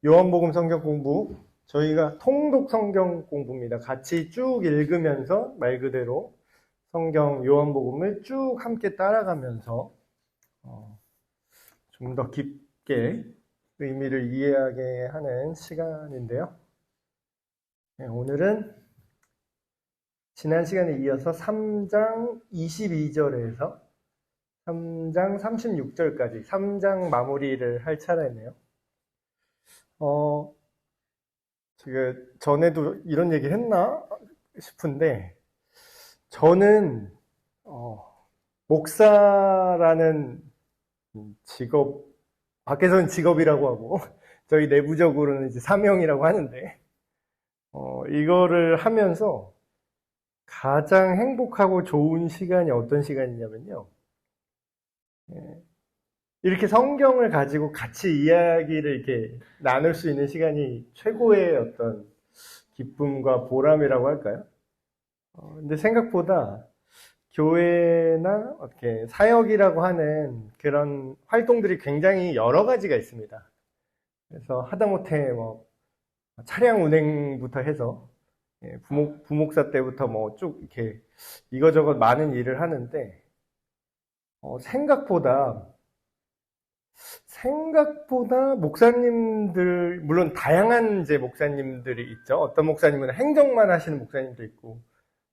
요한복음 성경 공부, 저희가 통독 성경 공부입니다. 같이 쭉 읽으면서 말 그대로 성경 요한복음을 쭉 함께 따라가면서 좀 더 깊게 의미를 이해하게 하는 시간인데요. 오늘은 지난 시간에 이어서 3장 22절에서 3장 36절까지 3장 마무리를 할 차례네요. 제가 전에도 이런 얘기 했나 싶은데, 저는 목사라는 직업, 밖에서는 직업이라고 하고 저희 내부적으로는 이제 사명이라고 하는데, 이거를 하면서 가장 행복하고 좋은 시간이 어떤 시간이냐면요, 이렇게 성경을 가지고 같이 이야기를 이렇게 나눌 수 있는 시간이 최고의 어떤 기쁨과 보람이라고 할까요? 근데 생각보다 교회나 이렇게 사역이라고 하는 그런 활동들이 굉장히 여러 가지가 있습니다. 그래서 하다못해 뭐 차량 운행부터 해서 부목사 때부터 뭐 쭉 이렇게 이거저것 많은 일을 하는데, 생각보다 목사님들, 물론 다양한 이제 목사님들이 있죠. 어떤 목사님은 행정만 하시는 목사님도 있고,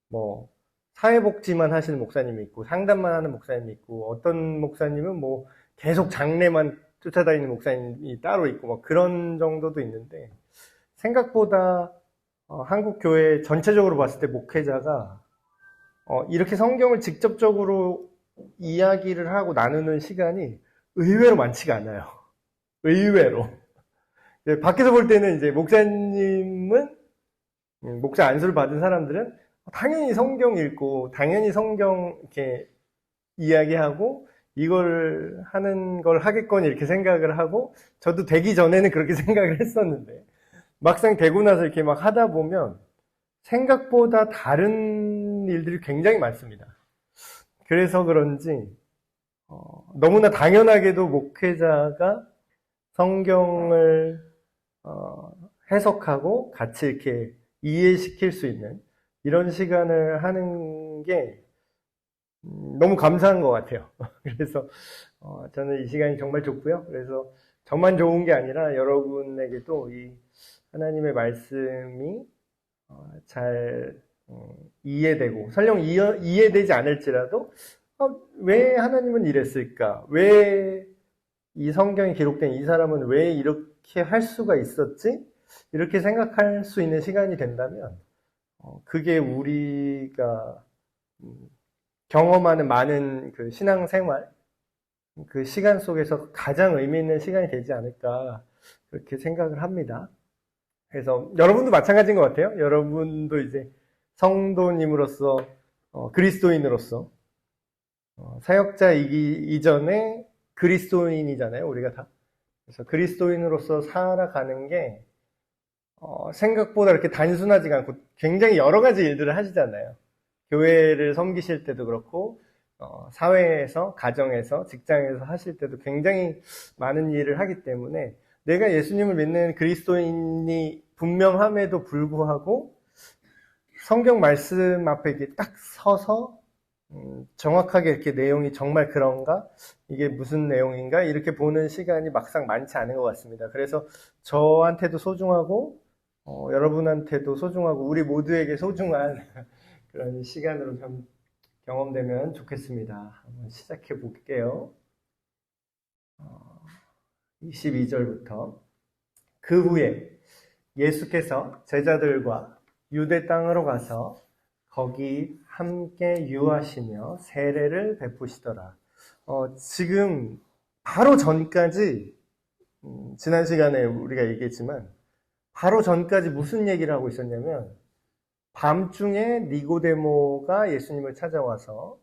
뭐 사회복지만 하시는 목사님이 있고, 상담만 하는 목사님이 있고, 어떤 목사님은 뭐 계속 장례만 쫓아다니는 목사님이 따로 있고, 뭐 그런 정도도 있는데, 생각보다 한국 교회 전체적으로 봤을 때 목회자가 이렇게 성경을 직접적으로 이야기를 하고 나누는 시간이 의외로 많지가 않아요. 의외로. 밖에서 볼 때는 이제 목사님은, 목사 안수를 받은 사람들은 당연히 성경 읽고, 당연히 성경 이렇게 이야기하고, 이걸 하는 걸 하겠거니 이렇게 생각을 하고, 저도 되기 전에는 그렇게 생각을 했었는데, 막상 되고 나서 이렇게 막 하다 보면 생각보다 다른 일들이 굉장히 많습니다. 그래서 그런지 너무나 당연하게도 목회자가 성경을 해석하고 같이 이렇게 이해시킬 수 있는 이런 시간을 하는 게 너무 감사한 것 같아요. 그래서 저는 이 시간이 정말 좋고요. 그래서 저만 좋은 게 아니라 여러분에게도 이 하나님의 말씀이 잘 이해되고, 설령 이해되지 않을지라도 왜 하나님은 이랬을까? 왜 이 성경에 기록된 이 사람은 왜 이렇게 할 수가 있었지? 이렇게 생각할 수 있는 시간이 된다면 그게 우리가 경험하는 많은 그 신앙생활, 그 시간 속에서 가장 의미 있는 시간이 되지 않을까 그렇게 생각을 합니다. 그래서 여러분도 마찬가지인 것 같아요. 여러분도 이제 성도님으로서, 그리스도인으로서, 사역자이기 이전에 그리스도인이잖아요, 우리가 다. 그래서 그리스도인으로서 살아가는 게 생각보다 이렇게 단순하지가 않고 굉장히 여러 가지 일들을 하시잖아요. 교회를 섬기실 때도 그렇고, 사회에서, 가정에서, 직장에서 하실 때도 굉장히 많은 일을 하기 때문에 내가 예수님을 믿는 그리스도인이 분명함에도 불구하고 성경 말씀 앞에 이렇게 딱 서서 정확하게 이렇게 내용이 정말 그런가? 이게 무슨 내용인가? 이렇게 보는 시간이 막상 많지 않은 것 같습니다. 그래서 저한테도 소중하고 여러분한테도 소중하고 우리 모두에게 소중한 그런 시간으로 좀 경험되면 좋겠습니다. 한번 시작해 볼게요. 22절부터 그 후에 예수께서 제자들과 유대 땅으로 가서 거기 함께 유하시며 세례를 베푸시더라. 지금 바로 전까지 지난 시간에 우리가 얘기했지만 바로 전까지 무슨 얘기를 하고 있었냐면 밤중에 니고데모가 예수님을 찾아와서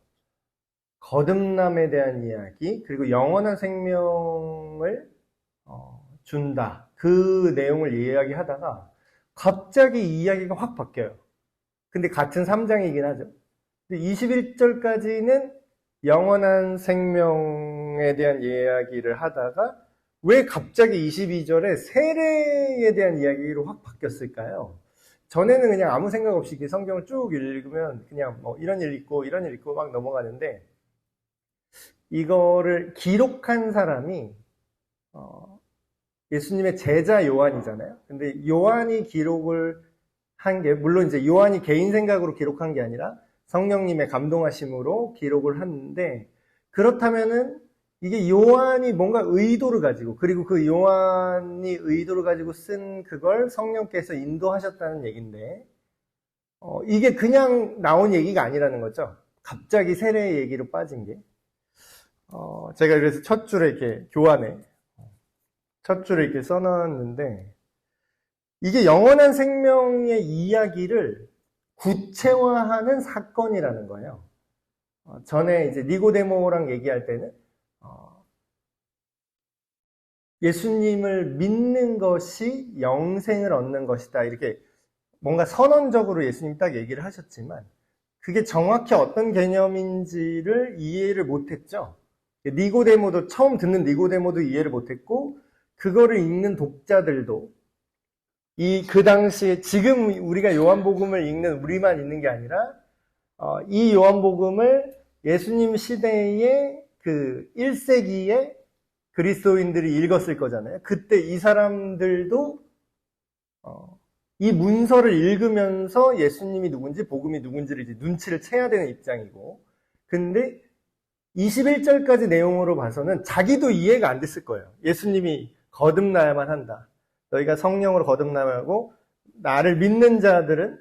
거듭남에 대한 이야기, 그리고 영원한 생명을 준다. 그 내용을 이야기하다가 갑자기 이 이야기가 확 바뀌어요. 근데 같은 3장이긴 하죠. 21절까지는 영원한 생명에 대한 이야기를 하다가 왜 갑자기 22절에 세례에 대한 이야기로 확 바뀌었을까요? 전에는 그냥 아무 생각 없이 이렇게 성경을 쭉 읽으면 그냥 뭐 이런 일 있고 이런 일 있고 막 넘어가는데, 이거를 기록한 사람이 예수님의 제자 요한이잖아요. 근데 요한이 기록을 한 게, 물론 이제 요한이 개인 생각으로 기록한 게 아니라 성령님의 감동하심으로 기록을 하는데, 그렇다면은 이게 요한이 뭔가 의도를 가지고, 그리고 그 요한이 의도를 가지고 쓴 그걸 성령께서 인도하셨다는 얘기인데, 이게 그냥 나온 얘기가 아니라는 거죠. 갑자기 세례의 얘기로 빠진 게. 제가 그래서 첫 줄에 이렇게 교환에 첫 줄에 이렇게 써놨는데, 이게 영원한 생명의 이야기를 구체화하는 사건이라는 거예요. 전에 이제 니고데모랑 얘기할 때는 예수님을 믿는 것이 영생을 얻는 것이다, 이렇게 뭔가 선언적으로 예수님이 딱 얘기를 하셨지만, 그게 정확히 어떤 개념인지를 이해를 못했죠. 니고데모도, 처음 듣는 니고데모도 이해를 못했고, 그거를 읽는 독자들도 그 당시에 지금 우리가 요한복음을 읽는 우리만 있는 게 아니라 이 요한복음을 예수님 시대의 그 1세기에 그리스도인들이 읽었을 거잖아요. 그때 이 사람들도 이 문서를 읽으면서 예수님이 누군지 복음이 누군지를 이제 눈치를 채야 되는 입장이고, 근데 21절까지 내용으로 봐서는 자기도 이해가 안 됐을 거예요. 예수님이 거듭나야만 한다. 너희가 성령으로 거듭나고 나를 믿는 자들은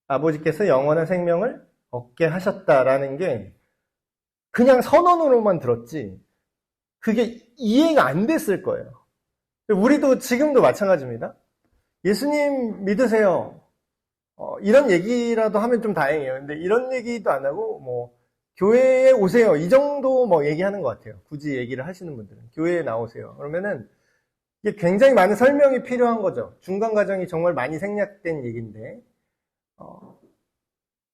아버지께서 영원한 생명을 얻게 하셨다라는 게 그냥 선언으로만 들었지 그게 이해가 안 됐을 거예요. 우리도 지금도 마찬가지입니다. 예수님 믿으세요. 이런 얘기라도 하면 좀 다행이에요. 근데 이런 얘기도 안 하고 뭐 교회에 오세요, 이 정도 뭐 얘기하는 것 같아요. 굳이 얘기를 하시는 분들은 교회에 나오세요. 그러면은 이게 굉장히 많은 설명이 필요한 거죠. 중간 과정이 정말 많이 생략된 얘기인데,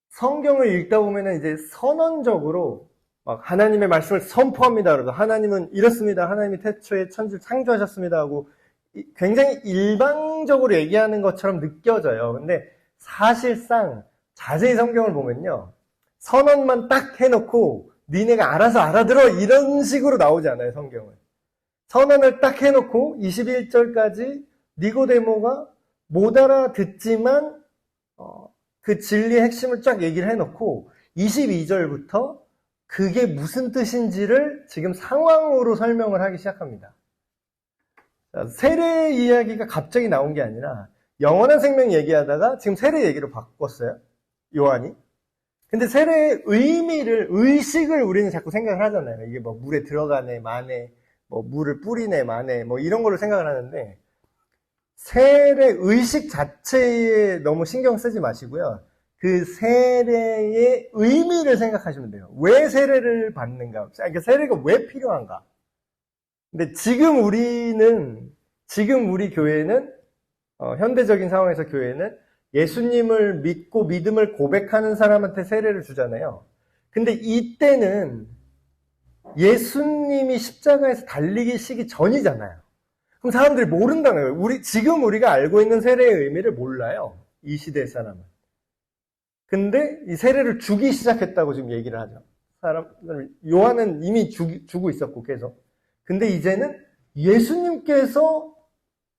성경을 읽다 보면은 이제 선언적으로 막 하나님의 말씀을 선포합니다. 그래서 하나님은 이렇습니다. 하나님이 태초에 천지를 창조하셨습니다 하고 굉장히 일방적으로 얘기하는 것처럼 느껴져요. 근데 사실상 자세히 성경을 보면요, 선언만 딱 해놓고 니네가 알아서 알아들어 이런 식으로 나오지 않아요. 성경은 선언을 딱 해놓고 21절까지 니고데모가 못 알아듣지만 그 진리의 핵심을 쫙 얘기를 해놓고 22절부터 그게 무슨 뜻인지를 지금 상황으로 설명을 하기 시작합니다. 세례 이야기가 갑자기 나온 게 아니라 영원한 생명 얘기하다가 지금 세례 얘기로 바꿨어요, 요한이. 근데 세례의 의식을 우리는 자꾸 생각을 하잖아요. 이게 뭐 물에 들어가네, 마네, 뭐 물을 뿌리네, 마네, 뭐 이런 걸로 생각을 하는데, 세례 의식 자체에 너무 신경 쓰지 마시고요. 그 세례의 의미를 생각하시면 돼요. 왜 세례를 받는가? 그러니까 세례가 왜 필요한가? 근데 지금 우리 교회는, 현대적인 상황에서 교회는 예수님을 믿고 믿음을 고백하는 사람한테 세례를 주잖아요. 근데 이때는 예수님이 십자가에서 달리시기 전이잖아요. 그럼 사람들이 모른다는 거예요. 지금 우리가 알고 있는 세례의 의미를 몰라요, 이 시대 사람은. 근데 이 세례를 주기 시작했다고 지금 얘기를 하죠. 요한은 이미 주고 있었고 계속. 근데 이제는 예수님께서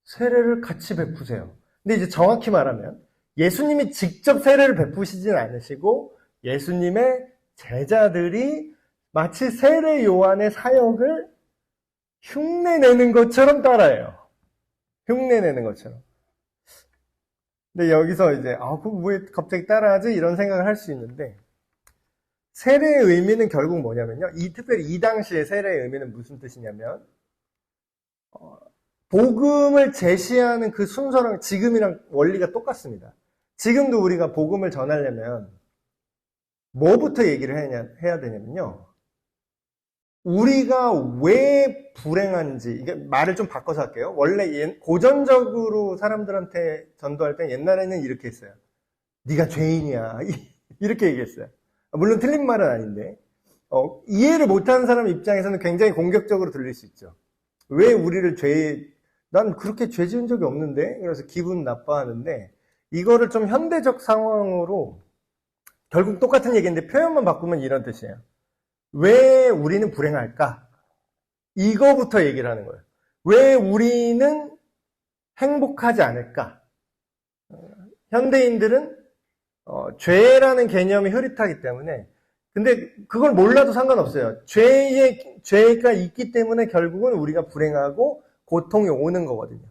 세례를 같이 베푸세요. 근데 이제 정확히 말하면 예수님이 직접 세례를 베푸시진 않으시고 예수님의 제자들이 마치 세례 요한의 사역을 흉내내는 것처럼 따라해요. 흉내내는 것처럼. 근데 여기서 이제 그거 왜 갑자기 따라하지? 이런 생각을 할 수 있는데, 세례의 의미는 결국 뭐냐면요, 특별히 이 당시의 세례의 의미는 무슨 뜻이냐면, 복음을 제시하는 그 순서랑 지금이랑 원리가 똑같습니다. 지금도 우리가 복음을 전하려면 뭐부터 얘기를 해야 되냐면요, 우리가 왜 불행한지, 이게 말을 좀 바꿔서 할게요. 원래 고전적으로 사람들한테 전도할 때 옛날에는 이렇게 했어요. 네가 죄인이야, 이렇게 얘기했어요. 물론 틀린 말은 아닌데, 이해를 못하는 사람 입장에서는 굉장히 공격적으로 들릴 수 있죠. 왜 우리를 난 그렇게 죄 지은 적이 없는데? 그래서 기분 나빠하는데, 이거를 좀 현대적 상황으로, 결국 똑같은 얘기인데 표현만 바꾸면 이런 뜻이에요. 왜 우리는 불행할까? 이거부터 얘기를 하는 거예요. 왜 우리는 행복하지 않을까? 현대인들은 죄라는 개념이 흐릿하기 때문에, 근데 그걸 몰라도 상관없어요. 죄가 있기 때문에 결국은 우리가 불행하고 고통이 오는 거거든요.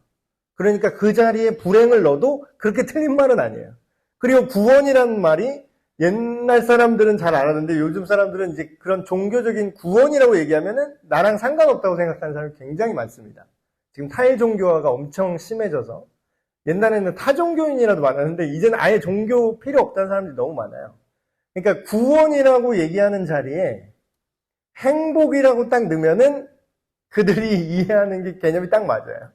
그러니까 그 자리에 불행을 넣어도 그렇게 틀린 말은 아니에요. 그리고 구원이라는 말이 옛날 사람들은 잘 알았는데 요즘 사람들은 이제 그런 종교적인 구원이라고 얘기하면은 나랑 상관없다고 생각하는 사람이 굉장히 많습니다. 지금 타일종교화가 엄청 심해져서 옛날에는 타종교인이라도 많았는데 이제는 아예 종교 필요 없다는 사람들이 너무 많아요. 그러니까 구원이라고 얘기하는 자리에 행복이라고 딱 넣으면은 그들이 이해하는 게 개념이 딱 맞아요.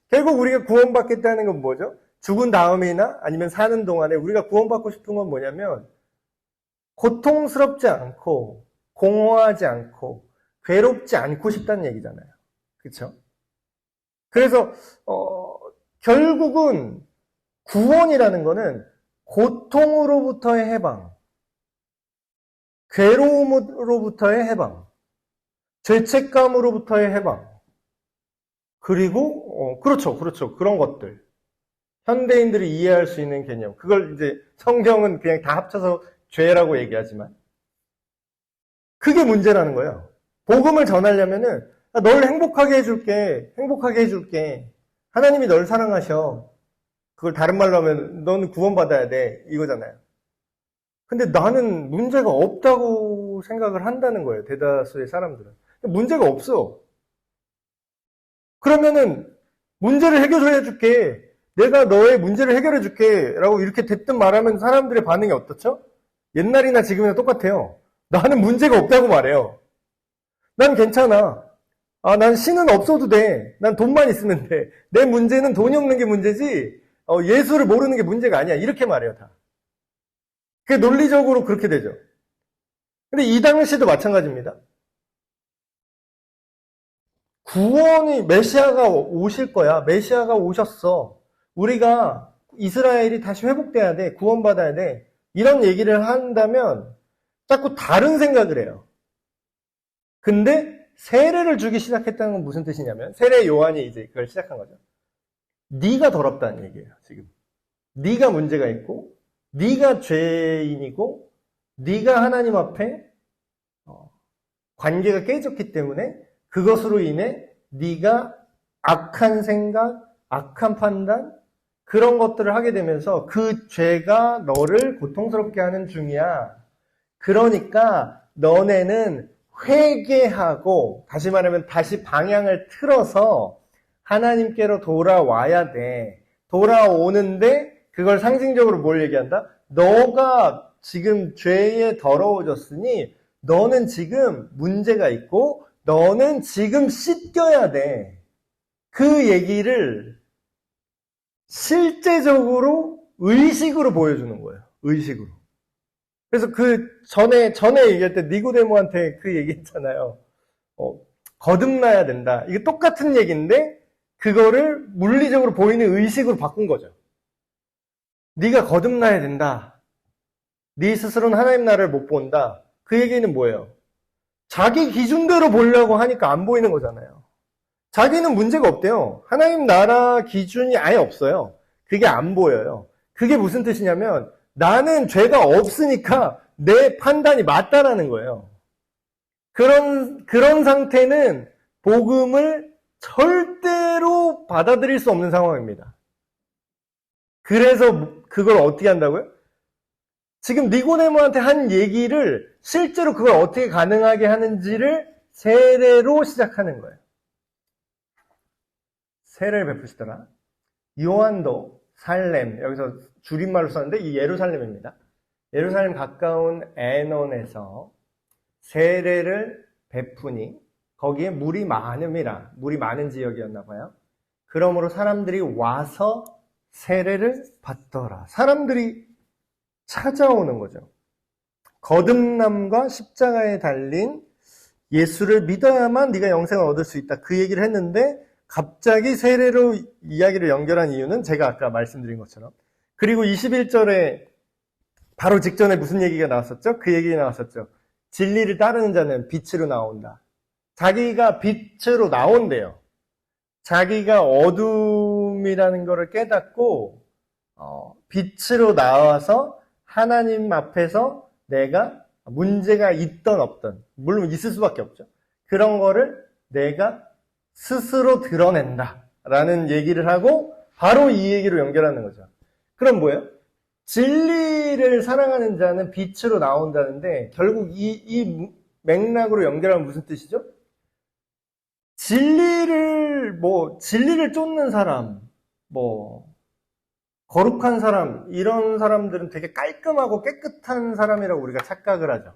결국 우리가 구원받겠다는 건 뭐죠? 죽은 다음이나 아니면 사는 동안에 우리가 구원받고 싶은 건 뭐냐면 고통스럽지 않고 공허하지 않고 괴롭지 않고 싶다는 얘기잖아요. 그렇죠? 그래서 결국은 구원이라는 거는 고통으로부터의 해방, 괴로움으로부터의 해방, 죄책감으로부터의 해방, 그리고 그렇죠. 그런 것들. 현대인들이 이해할 수 있는 개념. 그걸 이제 성경은 그냥 다 합쳐서 죄라고 얘기하지만 그게 문제라는 거예요. 복음을 전하려면은 널 행복하게 해줄게. 하나님이 널 사랑하셔. 그걸 다른 말로 하면 너는 구원받아야 돼. 이거잖아요. 근데 나는 문제가 없다고 생각을 한다는 거예요. 대다수의 사람들은. 문제가 없어. 그러면은 문제를 해결해 줄게. 내가 너의 문제를 해결해 줄게. 라고 이렇게 대뜸 말하면 사람들의 반응이 어떻죠? 옛날이나 지금이나 똑같아요. 나는 문제가 없다고 말해요. 난 괜찮아. 난 신은 없어도 돼. 난 돈만 있으면 돼. 내 문제는 돈이 없는 게 문제지 예수를 모르는 게 문제가 아니야. 이렇게 말해요, 다. 그게 논리적으로 그렇게 되죠. 근데 이 당시도 마찬가지입니다. 구원이 메시아가 오실 거야. 메시아가 오셨어. 우리가 이스라엘이 다시 회복돼야 돼. 구원받아야 돼. 이런 얘기를 한다면 자꾸 다른 생각을 해요. 근데 세례를 주기 시작했다는 건 무슨 뜻이냐면 세례 요한이 이제 그걸 시작한 거죠. 네가 더럽다는 얘기예요. 지금 네가 문제가 있고 네가 죄인이고 네가 하나님 앞에 관계가 깨졌기 때문에 그것으로 인해 네가 악한 생각, 악한 판단 그런 것들을 하게 되면서 그 죄가 너를 고통스럽게 하는 중이야. 그러니까 너네는 회개하고 다시 말하면 다시 방향을 틀어서 하나님께로 돌아와야 돼. 돌아오는데 그걸 상징적으로 뭘 얘기한다? 너가 지금 죄에 더러워졌으니 너는 지금 문제가 있고 너는 지금 씻겨야 돼. 그 얘기를 실제적으로 의식으로 보여주는 거예요. 의식으로. 그래서 그 전에 얘기할 때 니고데모한테 그 얘기 했잖아요. 거듭나야 된다. 이게 똑같은 얘기인데 그거를 물리적으로 보이는 의식으로 바꾼 거죠. 네가 거듭나야 된다. 네 스스로는 하나님 나라를 못 본다. 그 얘기는 뭐예요? 자기 기준대로 보려고 하니까 안 보이는 거잖아요. 자기는 문제가 없대요. 하나님 나라 기준이 아예 없어요. 그게 안 보여요. 그게 무슨 뜻이냐면 나는 죄가 없으니까 내 판단이 맞다라는 거예요. 그런 상태는 복음을 절대로 받아들일 수 없는 상황입니다. 그래서 그걸 어떻게 한다고요? 지금 니고데모한테 한 얘기를 실제로 그걸 어떻게 가능하게 하는지를 세례로 시작하는 거예요. 세례를 베푸시더라. 요한도 살렘, 여기서 줄임말로 썼는데 이 예루살렘입니다. 예루살렘 가까운 에논에서 세례를 베푸니 거기에 물이 많음이라, 물이 많은 지역이었나 봐요. 그러므로 사람들이 와서 세례를 받더라. 사람들이 찾아오는 거죠. 거듭남과 십자가에 달린 예수를 믿어야만 네가 영생을 얻을 수 있다. 그 얘기를 했는데 갑자기 세례로 이야기를 연결한 이유는 제가 아까 말씀드린 것처럼, 그리고 21절에 바로 직전에 무슨 얘기가 나왔었죠? 그 얘기가 나왔었죠. 진리를 따르는 자는 빛으로 나온다. 자기가 빛으로 나온대요. 자기가 어둠이라는 것을 깨닫고 빛으로 나와서 하나님 앞에서 내가 문제가 있던 없던, 물론 있을 수밖에 없죠. 그런 거를 내가 스스로 드러낸다 라는 얘기를 하고 바로 이 얘기로 연결하는 거죠. 그럼 뭐예요? 진리를 사랑하는 자는 빛으로 나온다는데 결국 이 맥락으로 연결하면 무슨 뜻이죠? 진리를 쫓는 사람, 거룩한 사람, 이런 사람들은 되게 깔끔하고 깨끗한 사람이라고 우리가 착각을 하죠.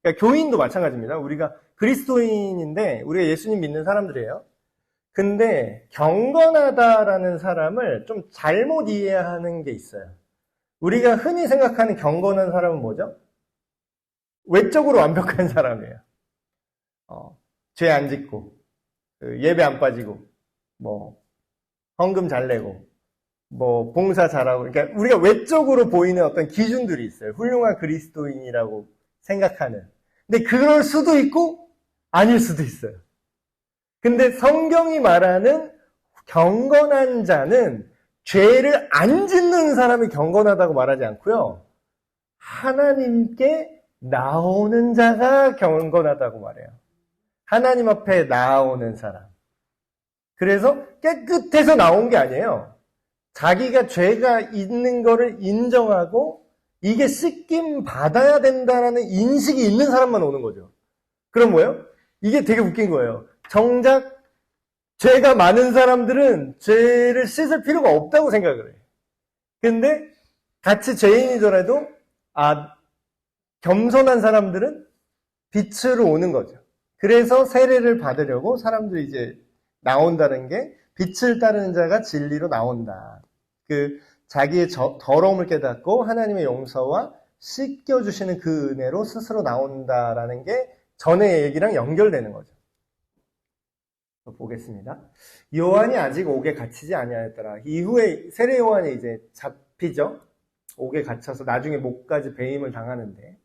그러니까 교인도 마찬가지입니다. 우리가 그리스도인인데 우리가 예수님 믿는 사람들이에요. 근데 경건하다라는 사람을 좀 잘못 이해하는 게 있어요. 우리가 흔히 생각하는 경건한 사람은 뭐죠? 외적으로 완벽한 사람이에요. 죄 안 짓고, 예배 안 빠지고, 헌금 잘 내고, 봉사 잘하고, 그러니까 우리가 외적으로 보이는 어떤 기준들이 있어요. 훌륭한 그리스도인이라고 생각하는. 근데 그럴 수도 있고, 아닐 수도 있어요. 근데 성경이 말하는 경건한 자는 죄를 안 짓는 사람이 경건하다고 말하지 않고요. 하나님께 나오는 자가 경건하다고 말해요. 하나님 앞에 나오는 사람. 그래서 깨끗해서 나온 게 아니에요. 자기가 죄가 있는 거를 인정하고 이게 씻김 받아야 된다라는 인식이 있는 사람만 오는 거죠. 그럼 뭐예요? 이게 되게 웃긴 거예요. 정작 죄가 많은 사람들은 죄를 씻을 필요가 없다고 생각을 해요. 근데 같이 죄인이더라도 겸손한 사람들은 빛으로 오는 거죠. 그래서 세례를 받으려고 사람들이 이제 나온다는 게 빛을 따르는 자가 진리로 나온다. 자기의 더러움을 깨닫고 하나님의 용서와 씻겨주시는 그 은혜로 스스로 나온다라는 게 전의 얘기랑 연결되는 거죠. 보겠습니다. 요한이 아직 옥에 갇히지 아니하였더라. 이후에 세례 요한이 이제 잡히죠. 옥에 갇혀서 나중에 목까지 배임을 당하는데,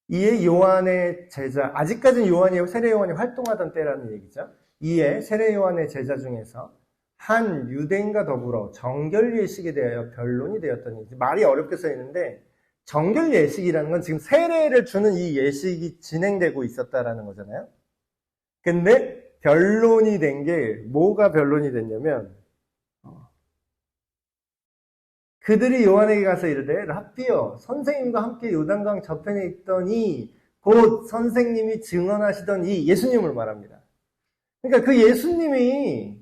이에 요한의 제자, 아직까지는 세례 요한이 활동하던 때라는 얘기죠. 이에 세례 요한의 제자 중에서 한 유대인과 더불어 정결 예식에 대하여 변론이 되었더니, 말이 어렵게 써 있는데 정결 예식이라는 건 지금 세례를 주는 이 예식이 진행되고 있었다라는 거잖아요. 근데 변론이 된 게, 뭐가 변론이 됐냐면, 그들이 요한에게 가서 이르되 랍비여, 선생님과 함께 요단강 저편에 있더니 곧 선생님이 증언하시던 이 예수님을 말합니다. 그러니까 그 예수님이,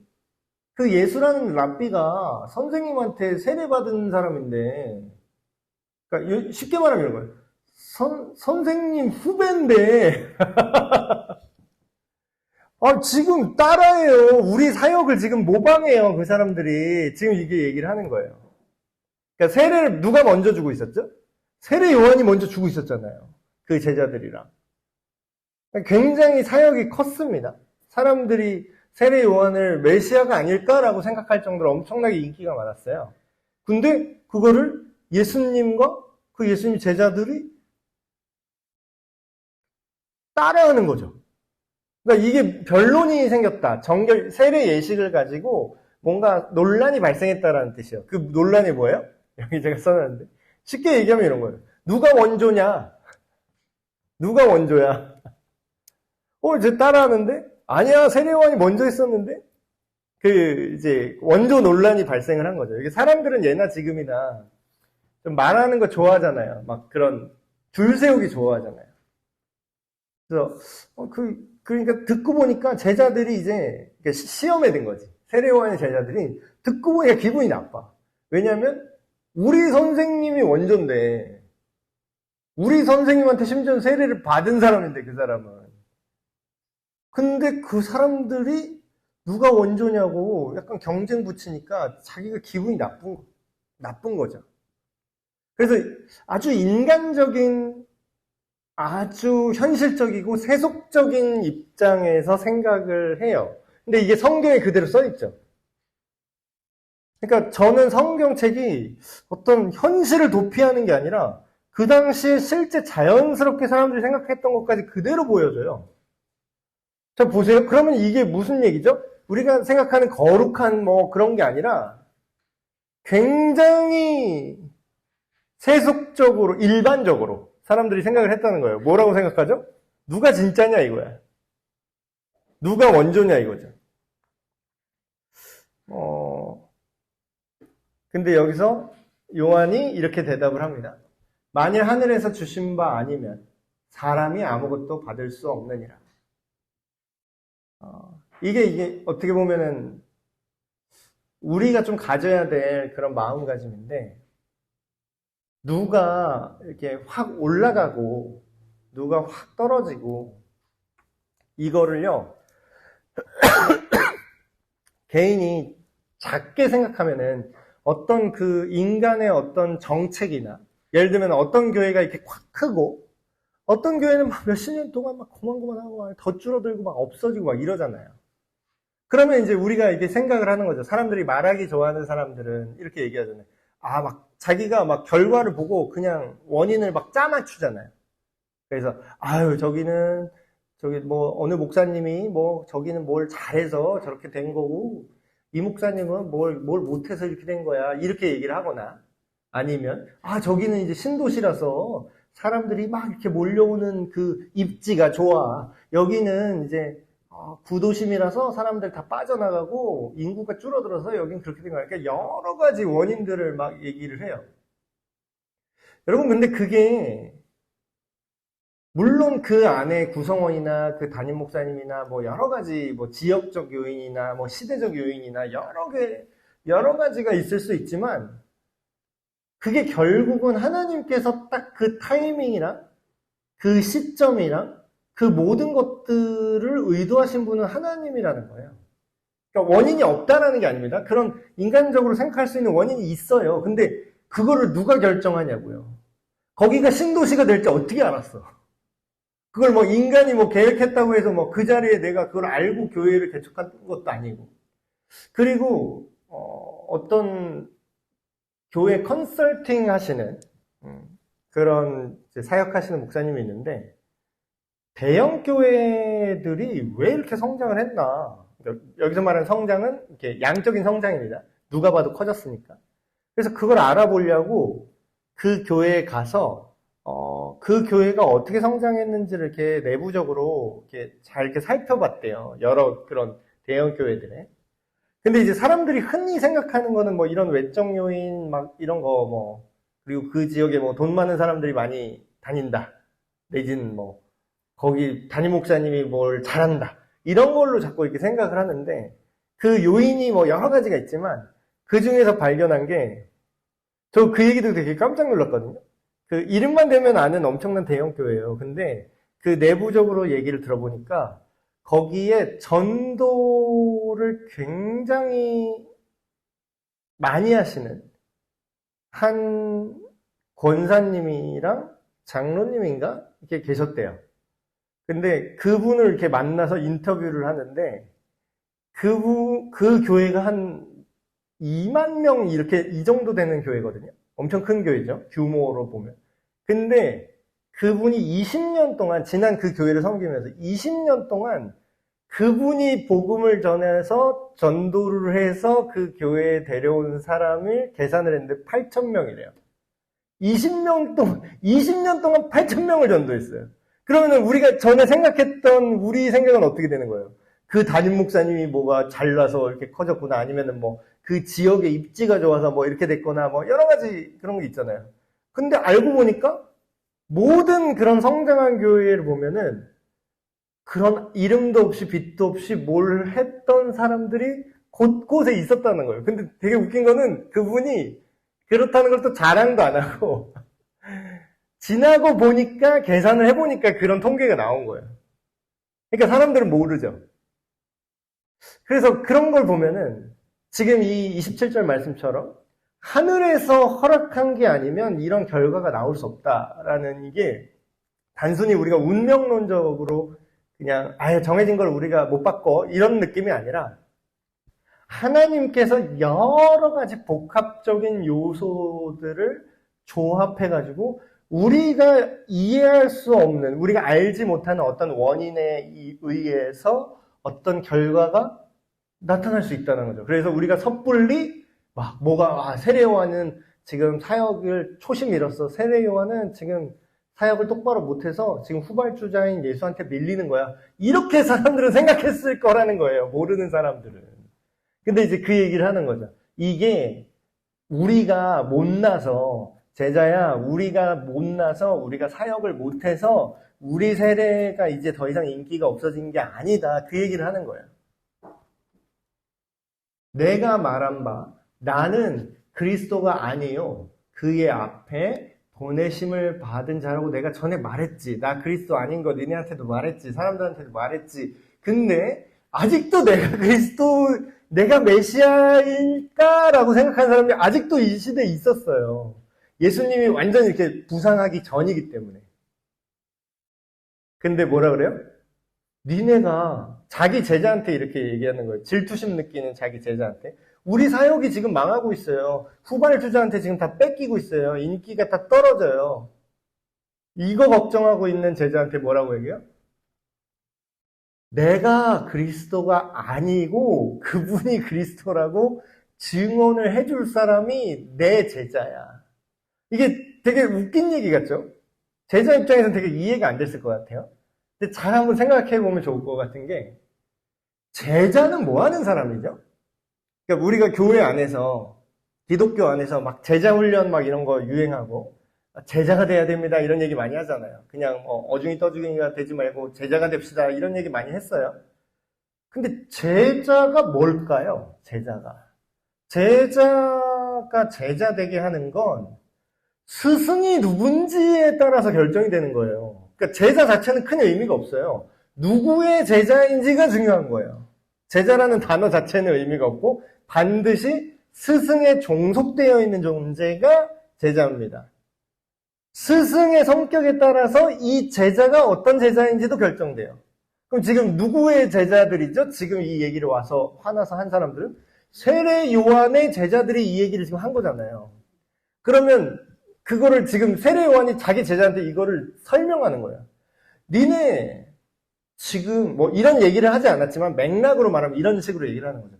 그 예수라는 랍비가 선생님한테 세례받은 사람인데, 그러니까 쉽게 말하면 이런 거예요. 선생님 후배인데 지금 따라해요. 우리 사역을 지금 모방해요. 그 사람들이 지금 이게 얘기를 하는 거예요. 그러니까 세례를 누가 먼저 주고 있었죠? 세례 요한이 먼저 주고 있었잖아요. 그 제자들이랑. 굉장히 사역이 컸습니다. 사람들이 세례 요한을 메시아가 아닐까라고 생각할 정도로 엄청나게 인기가 많았어요. 근데 그거를 예수님과 그 예수님 제자들이 따라하는 거죠. 그러니까 이게 변론이 생겼다. 세례 예식을 가지고 뭔가 논란이 발생했다라는 뜻이에요. 그 논란이 뭐예요? 여기 제가 써놨는데. 쉽게 얘기하면 이런 거예요. 누가 원조냐? 누가 원조야? 쟤 따라하는데? 아니야, 세례 요한이 먼저 했었는데? 이제 원조 논란이 발생을 한 거죠. 이게 사람들은 예나 지금이나 좀 말하는 거 좋아하잖아요. 막 그런 줄 세우기 좋아하잖아요. 그래서 그러니까 듣고 보니까 제자들이 이제 시험에 든 거지. 세례 요한의 제자들이 듣고 보니까 기분이 나빠. 왜냐하면 우리 선생님이 원조인데, 우리 선생님한테 심지어 세례를 받은 사람인데, 그 사람은. 근데 그 사람들이 누가 원조냐고 약간 경쟁 붙이니까 자기가 기분이 나쁜 거죠. 그래서 아주 인간적인 아주 현실적이고 세속적인 입장에서 생각을 해요. 근데 이게 성경에 그대로 써있죠. 그러니까 저는 성경책이 어떤 현실을 도피하는 게 아니라 그 당시에 실제 자연스럽게 사람들이 생각했던 것까지 그대로 보여줘요. 자, 보세요. 그러면 이게 무슨 얘기죠? 우리가 생각하는 거룩한 뭐 그런 게 아니라 굉장히 세속적으로, 일반적으로 사람들이 생각을 했다는 거예요. 뭐라고 생각하죠? 누가 진짜냐 이거야. 누가 원조냐 이거죠. 근데 여기서 요한이 이렇게 대답을 합니다. 만일 하늘에서 주신 바 아니면 사람이 아무것도 받을 수 없느니라. 이게 어떻게 보면은 우리가 좀 가져야 될 그런 마음가짐인데, 누가 이렇게 확 올라가고 누가 확 떨어지고 이거를요 개인이 작게 생각하면은 어떤 그 인간의 어떤 정책이나, 예를 들면 어떤 교회가 이렇게 확 크고 어떤 교회는 막 몇십 년 동안 막 고만고만하고 막 더 줄어들고 막 없어지고 막 이러잖아요. 그러면 이제 우리가 이렇게 생각을 하는 거죠. 사람들이 말하기 좋아하는 사람들은 이렇게 얘기하잖아요. 막 자기가 막 결과를 보고 그냥 원인을 막 짜맞추잖아요. 그래서 저기는 저기 뭐 어느 목사님이 뭐 저기는 뭘 잘해서 저렇게 된 거고 이 목사님은 뭘 못해서 이렇게 된 거야, 이렇게 얘기를 하거나, 아니면 저기는 이제 신도시라서 사람들이 막 이렇게 몰려오는 그 입지가 좋아, 여기는 이제 구도심이라서 사람들 다 빠져나가고 인구가 줄어들어서 여긴 그렇게 된 거야. 그러니까 여러 가지 원인들을 막 얘기를 해요. 여러분, 근데 그게 물론 그 안에 구성원이나 그 담임 목사님이나 뭐 여러 가지 뭐 지역적 요인이나 뭐 시대적 요인이나 여러 가지가 있을 수 있지만, 그게 결국은 하나님께서 딱 그 타이밍이랑 그 시점이랑 그 모든 것들을 의도하신 분은 하나님이라는 거예요. 그러니까 원인이 없다라는 게 아닙니다. 그런 인간적으로 생각할 수 있는 원인이 있어요. 근데 그거를 누가 결정하냐고요. 거기가 신도시가 될지 어떻게 알았어? 그걸 뭐 인간이 뭐 계획했다고 해서 뭐 그 자리에 내가 그걸 알고 교회를 개척한 것도 아니고. 그리고 어떤 교회 컨설팅 하시는 그런 사역하시는 목사님이 있는데, 대형 교회들이 왜 이렇게 성장을 했나? 여기서 말하는 성장은 이렇게 양적인 성장입니다. 누가 봐도 커졌으니까. 그래서 그걸 알아보려고 그 교회에 가서 그 교회가 어떻게 성장했는지를 이렇게 내부적으로 이렇게 잘 이렇게 살펴봤대요. 여러 그런 대형 교회들에. 근데 이제 사람들이 흔히 생각하는 거는 뭐 이런 외적 요인 막 이런 거 뭐, 그리고 그 지역에 뭐 돈 많은 사람들이 많이 다닌다, 내지는 뭐 거기 담임 목사님이 뭘 잘한다, 이런 걸로 자꾸 이렇게 생각을 하는데, 그 요인이 뭐 여러 가지가 있지만 그 중에서 발견한 게, 저 그 얘기도 되게 깜짝 놀랐거든요. 그 이름만 대면 아는 엄청난 대형 교회예요. 근데 그 내부적으로 얘기를 들어보니까 거기에 전도를 굉장히 많이 하시는 한 권사님이랑 장로님인가 이렇게 계셨대요. 근데 그분을 이렇게 만나서 인터뷰를 하는데, 그 교회가 한 2만 명 이렇게 이 정도 되는 교회거든요. 엄청 큰 교회죠, 규모로 보면. 근데 그분이 20년 동안, 지난 그 교회를 섬기면서 20년 동안 그분이 복음을 전해서 전도를 해서 그 교회에 데려온 사람을 계산을 했는데 8,000명이래요. 20년 동안 8,000명을 전도했어요. 그러면은 우리가 전에 생각했던 우리 생각은 어떻게 되는 거예요? 그 담임 목사님이 뭐가 잘나서 이렇게 커졌구나, 아니면은 뭐 그 지역의 입지가 좋아서 뭐 이렇게 됐거나, 뭐 여러 가지 그런 게 있잖아요. 근데 알고 보니까 모든 그런 성장한 교회를 보면은 그런 이름도 없이 빛도 없이 뭘 했던 사람들이 곳곳에 있었다는 거예요. 근데 되게 웃긴 거는 그분이 그렇다는 걸 또 자랑도 안 하고 지나고 보니까, 계산을 해보니까 그런 통계가 나온 거예요. 그러니까 사람들은 모르죠. 그래서 그런 걸 보면은 지금 이 27절 말씀처럼 하늘에서 허락한 게 아니면 이런 결과가 나올 수 없다라는 게 단순히 우리가 운명론적으로 그냥 아예 정해진 걸 우리가 못 바꿔 이런 느낌이 아니라 하나님께서 여러 가지 복합적인 요소들을 조합해가지고 우리가 이해할 수 없는, 우리가 알지 못하는 어떤 원인에 의해서 어떤 결과가 나타날 수 있다는 거죠. 그래서 우리가 섣불리 막 세례 요한은 지금 사역을 초심 잃었어. 세례 요한은 지금 사역을 똑바로 못해서 지금 후발주자인 예수한테 밀리는 거야. 이렇게 사람들은 생각했을 거라는 거예요. 모르는 사람들은. 근데 이제 그 얘기를 하는 거죠. 이게 우리가 못나서, 제자야, 우리가 못나서 우리가 사역을 못해서 우리 세례가 이제 더 이상 인기가 없어진 게 아니다. 그 얘기를 하는 거예요. 내가 말한 바 나는 그리스도가 아니요 그의 앞에 보내심을 받은 자라고 내가 전에 말했지. 나 그리스도 아닌 거 니네한테도 말했지. 사람들한테도 말했지. 근데 아직도 내가 메시아일까라고 생각하는 사람이 아직도 이 시대에 있었어요. 예수님이 완전 이렇게 부상하기 전이기 때문에. 근데 뭐라 그래요? 니네가 자기 제자한테 이렇게 얘기하는 거예요. 질투심 느끼는 자기 제자한테. 우리 사역이 지금 망하고 있어요. 후발주자한테 지금 다 뺏기고 있어요. 인기가 다 떨어져요. 이거 걱정하고 있는 제자한테 뭐라고 얘기해요? 내가 그리스도가 아니고 그분이 그리스도라고 증언을 해줄 사람이 내 제자야. 이게 되게 웃긴 얘기 같죠? 제자 입장에서는 되게 이해가 안 됐을 것 같아요. 근데 잘 한번 생각해 보면 좋을 것 같은 게, 제자는 뭐 하는 사람이죠? 그러니까 우리가 교회 안에서, 기독교 안에서 막 제자 훈련 막 이런 거 유행하고, 제자가 돼야 됩니다. 이런 얘기 많이 하잖아요. 그냥 어중이 떠중이가 되지 말고 제자가 됩시다. 이런 얘기 많이 했어요. 근데 제자가 뭘까요? 제자가 제자 되게 하는 건 스승이 누군지에 따라서 결정이 되는 거예요. 그러니까 제자 자체는 큰 의미가 없어요. 누구의 제자인지가 중요한 거예요. 제자라는 단어 자체는 의미가 없고 반드시 스승에 종속되어 있는 존재가 제자입니다. 스승의 성격에 따라서 이 제자가 어떤 제자인지도 결정돼요. 그럼 지금 누구의 제자들이죠? 지금 이 얘기를 와서 화나서 한 사람들은 세례 요한의 제자들이 이 얘기를 지금 한 거잖아요. 그러면 그거를 지금 세례 요한이 자기 제자한테 이거를 설명하는 거예요. 니네 지금 뭐 이런 얘기를 하지 않았지만 맥락으로 말하면 이런 식으로 얘기를 하는 거죠.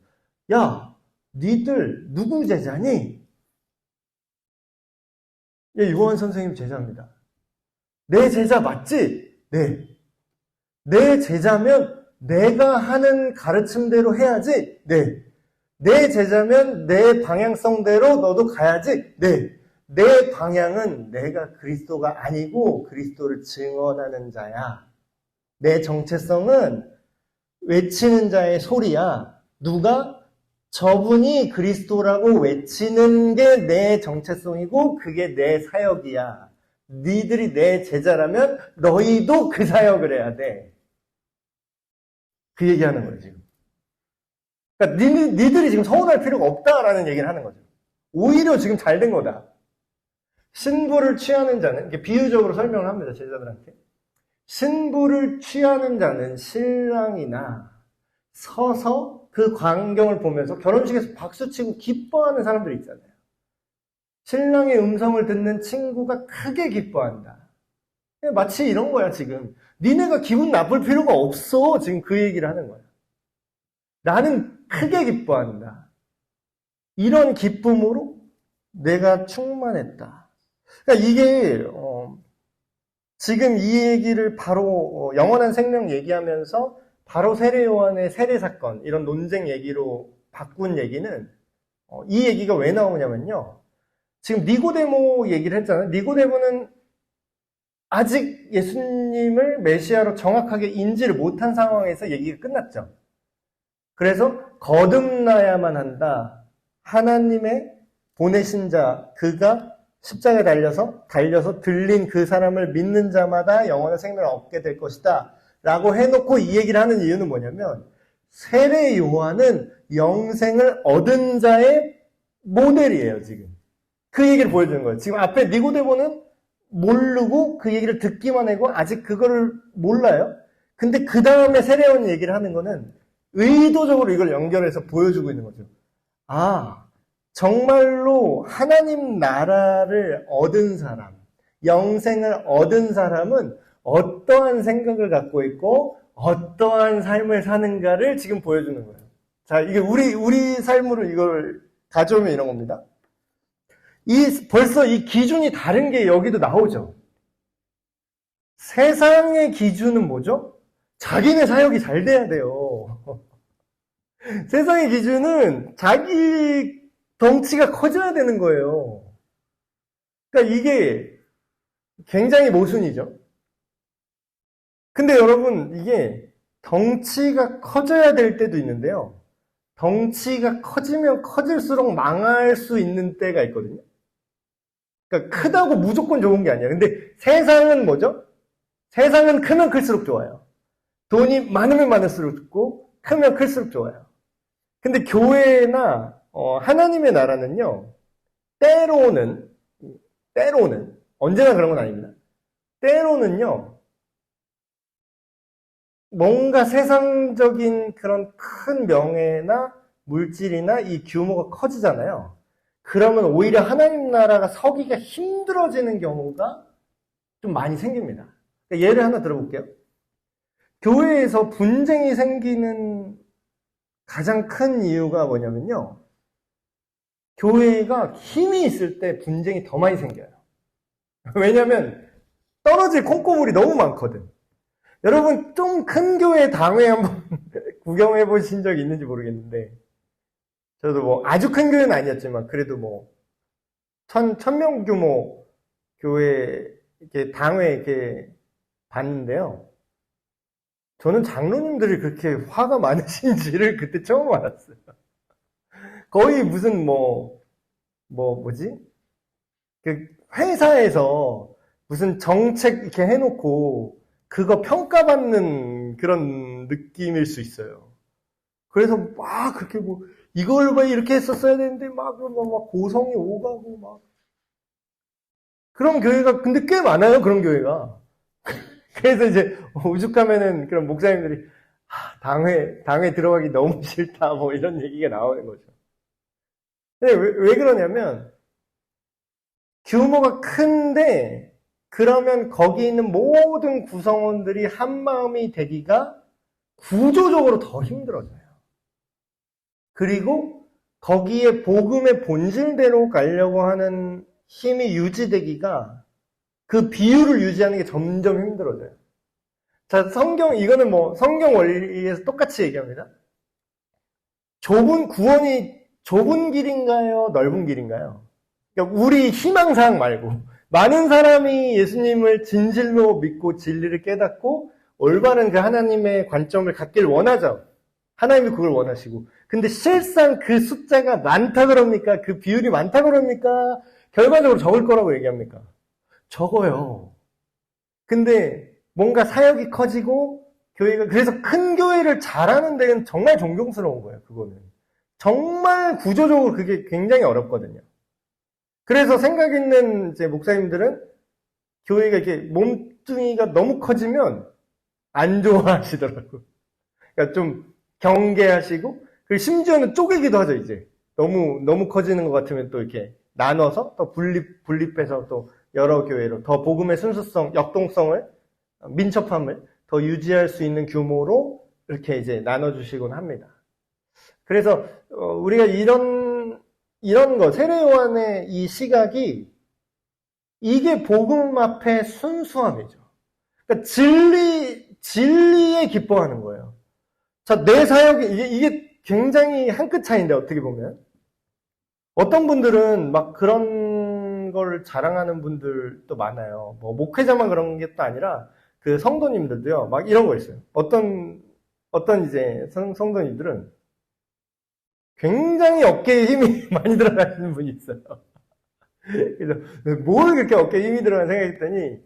야, 니들 누구 제자니? 예, 요한 선생님 제자입니다. 내 제자 맞지? 네. 내 제자면 내가 하는 가르침대로 해야지? 네. 내 제자면 내 방향성대로 너도 가야지? 네. 내 방향은 내가 그리스도가 아니고 그리스도를 증언하는 자야. 내 정체성은 외치는 자의 소리야. 누가? 저분이 그리스도라고 외치는 게 내 정체성이고 그게 내 사역이야. 니들이 내 제자라면 너희도 그 사역을 해야 돼. 그 얘기하는 거예요, 지금. 그러니까 니들이 지금 서운할 필요가 없다라는 얘기를 하는 거죠. 오히려 지금 잘 된 거다. 신부를 취하는 자는, 이렇게 비유적으로 설명을 합니다, 제자들한테. 신부를 취하는 자는 신랑이나 서서 그 광경을 보면서 결혼식에서 박수치고 기뻐하는 사람들이 있잖아요. 신랑의 음성을 듣는 친구가 크게 기뻐한다. 마치 이런 거야, 지금. 니네가 기분 나쁠 필요가 없어. 지금 그 얘기를 하는 거야. 나는 크게 기뻐한다. 이런 기쁨으로 내가 충만했다. 그러니까 이게 지금 이 얘기를 바로 영원한 생명 얘기하면서 바로 세례 요한의 세례 사건, 이런 논쟁 얘기로 바꾼 얘기는 이 얘기가 왜 나오냐면요. 지금 니고데모 얘기를 했잖아요. 니고데모는 아직 예수님을 메시아로 정확하게 인지를 못한 상황에서 얘기가 끝났죠. 그래서 거듭나야만 한다. 하나님의 보내신 자, 그가 십자가에 달려서 들린 그 사람을 믿는 자마다 영원한 생명을 얻게 될 것이다. 라고 해놓고 이 얘기를 하는 이유는 뭐냐면, 세례 요한은 영생을 얻은 자의 모델이에요, 지금. 그 얘기를 보여주는 거예요. 지금 앞에 니고데모는 모르고 그 얘기를 듣기만 하고 아직 그거를 몰라요. 근데 그 다음에 세례원 얘기를 하는 거는 의도적으로 이걸 연결해서 보여주고 있는 거죠. 아, 정말로 하나님 나라를 얻은 사람, 영생을 얻은 사람은 어떠한 생각을 갖고 있고 어떠한 삶을 사는가를 지금 보여주는 거예요. 자, 이게 우리 삶으로 이걸 가져오면 이런 겁니다. 벌써 이 기준이 다른 게 여기도 나오죠. 세상의 기준은 뭐죠? 자기네 사역이 잘 돼야 돼요. 세상의 기준은 자기 덩치가 커져야 되는 거예요. 그러니까 이게 굉장히 모순이죠. 근데 여러분, 이게 덩치가 커져야 될 때도 있는데요. 덩치가 커지면 커질수록 망할 수 있는 때가 있거든요. 그러니까 크다고 무조건 좋은 게 아니야. 근데 세상은 뭐죠? 세상은 크면 클수록 좋아요. 돈이 많으면 많을수록 좋고 크면 클수록 좋아요. 근데 교회나 하나님의 나라는요. 때로는 언제나 그런 건 아닙니다. 때로는요. 뭔가 세상적인 그런 큰 명예나 물질이나 이 규모가 커지잖아요. 그러면 오히려 하나님 나라가 서기가 힘들어지는 경우가 좀 많이 생깁니다. 예를 하나 들어볼게요. 교회에서 분쟁이 생기는 가장 큰 이유가 뭐냐면요. 교회가 힘이 있을 때 분쟁이 더 많이 생겨요. 왜냐면 떨어질 콩고물이 너무 많거든. 여러분 좀 큰 교회 당회 한번 구경해 보신 적 있는지 모르겠는데 저도 뭐 아주 큰 교회는 아니었지만 그래도 뭐 1000명 규모 교회 이렇게 당회 이렇게 봤는데요. 저는 장로님들이 그렇게 화가 많으신지를 그때 처음 알았어요. 거의 무슨 뭐지? 그 회사에서 무슨 정책 이렇게 해놓고 그거 평가받는 그런 느낌일 수 있어요. 그래서 막 그렇게 뭐 이걸 왜 이렇게 했었어야 되는데 막 고성이 오가고 막 그런 교회가 근데 꽤 많아요. 그런 교회가. 그래서 이제 오죽하면은 그런 목사님들이 당회 들어가기 너무 싫다 뭐 이런 얘기가 나오는 거죠. 근데 왜 그러냐면 규모가 큰데 그러면 거기 있는 모든 구성원들이 한 마음이 되기가 구조적으로 더 힘들어져요. 그리고 거기에 복음의 본질대로 가려고 하는 힘이 유지되기가 그 비율을 유지하는 게 점점 힘들어져요. 자, 이거는 뭐 성경 원리에서 똑같이 얘기합니다. 구원이 좁은 길인가요? 넓은 길인가요? 그러니까 우리 희망사항 말고 많은 사람이 예수님을 진실로 믿고 진리를 깨닫고 올바른 그 하나님의 관점을 갖길 원하죠. 하나님이 그걸 원하시고. 근데 실상 그 숫자가 많다 그럽니까? 그 비율이 많다 그럽니까? 결과적으로 적을 거라고 얘기합니까? 적어요. 근데 뭔가 사역이 커지고 교회가 그래서 큰 교회를 잘하는 데는 정말 존경스러운 거예요. 그거는 정말 구조적으로 그게 굉장히 어렵거든요. 그래서 생각 있는 이제 목사님들은 교회가 이렇게 몸뚱이가 너무 커지면 안 좋아하시더라고요. 그러니까 좀 경계하시고 그리고 심지어는 쪼개기도 하죠. 이제 너무 커지는 것 같으면 또 이렇게 나눠서 또 분립해서 또 여러 교회로 더 복음의 순수성, 역동성을 민첩함을 더 유지할 수 있는 규모로 이렇게 이제 나눠주시곤 합니다. 그래서 우리가 이런 거 세례 요한의 이 시각이 이게 복음 앞에 순수함이죠. 그러니까 진리에 기뻐하는 거예요. 자, 내 사역이 이게 굉장히 한 끗 차이인데 어떻게 보면 어떤 분들은 막 그런 걸 자랑하는 분들도 많아요. 뭐 목회자만 그런 게 또 아니라 그 성도님들도요. 막 이런 거 있어요. 어떤 이제 성도님들은 굉장히 어깨에 힘이 많이 들어가시는 분이 있어요. 그래서 뭘 그렇게 어깨에 힘이 들어가는 생각했더니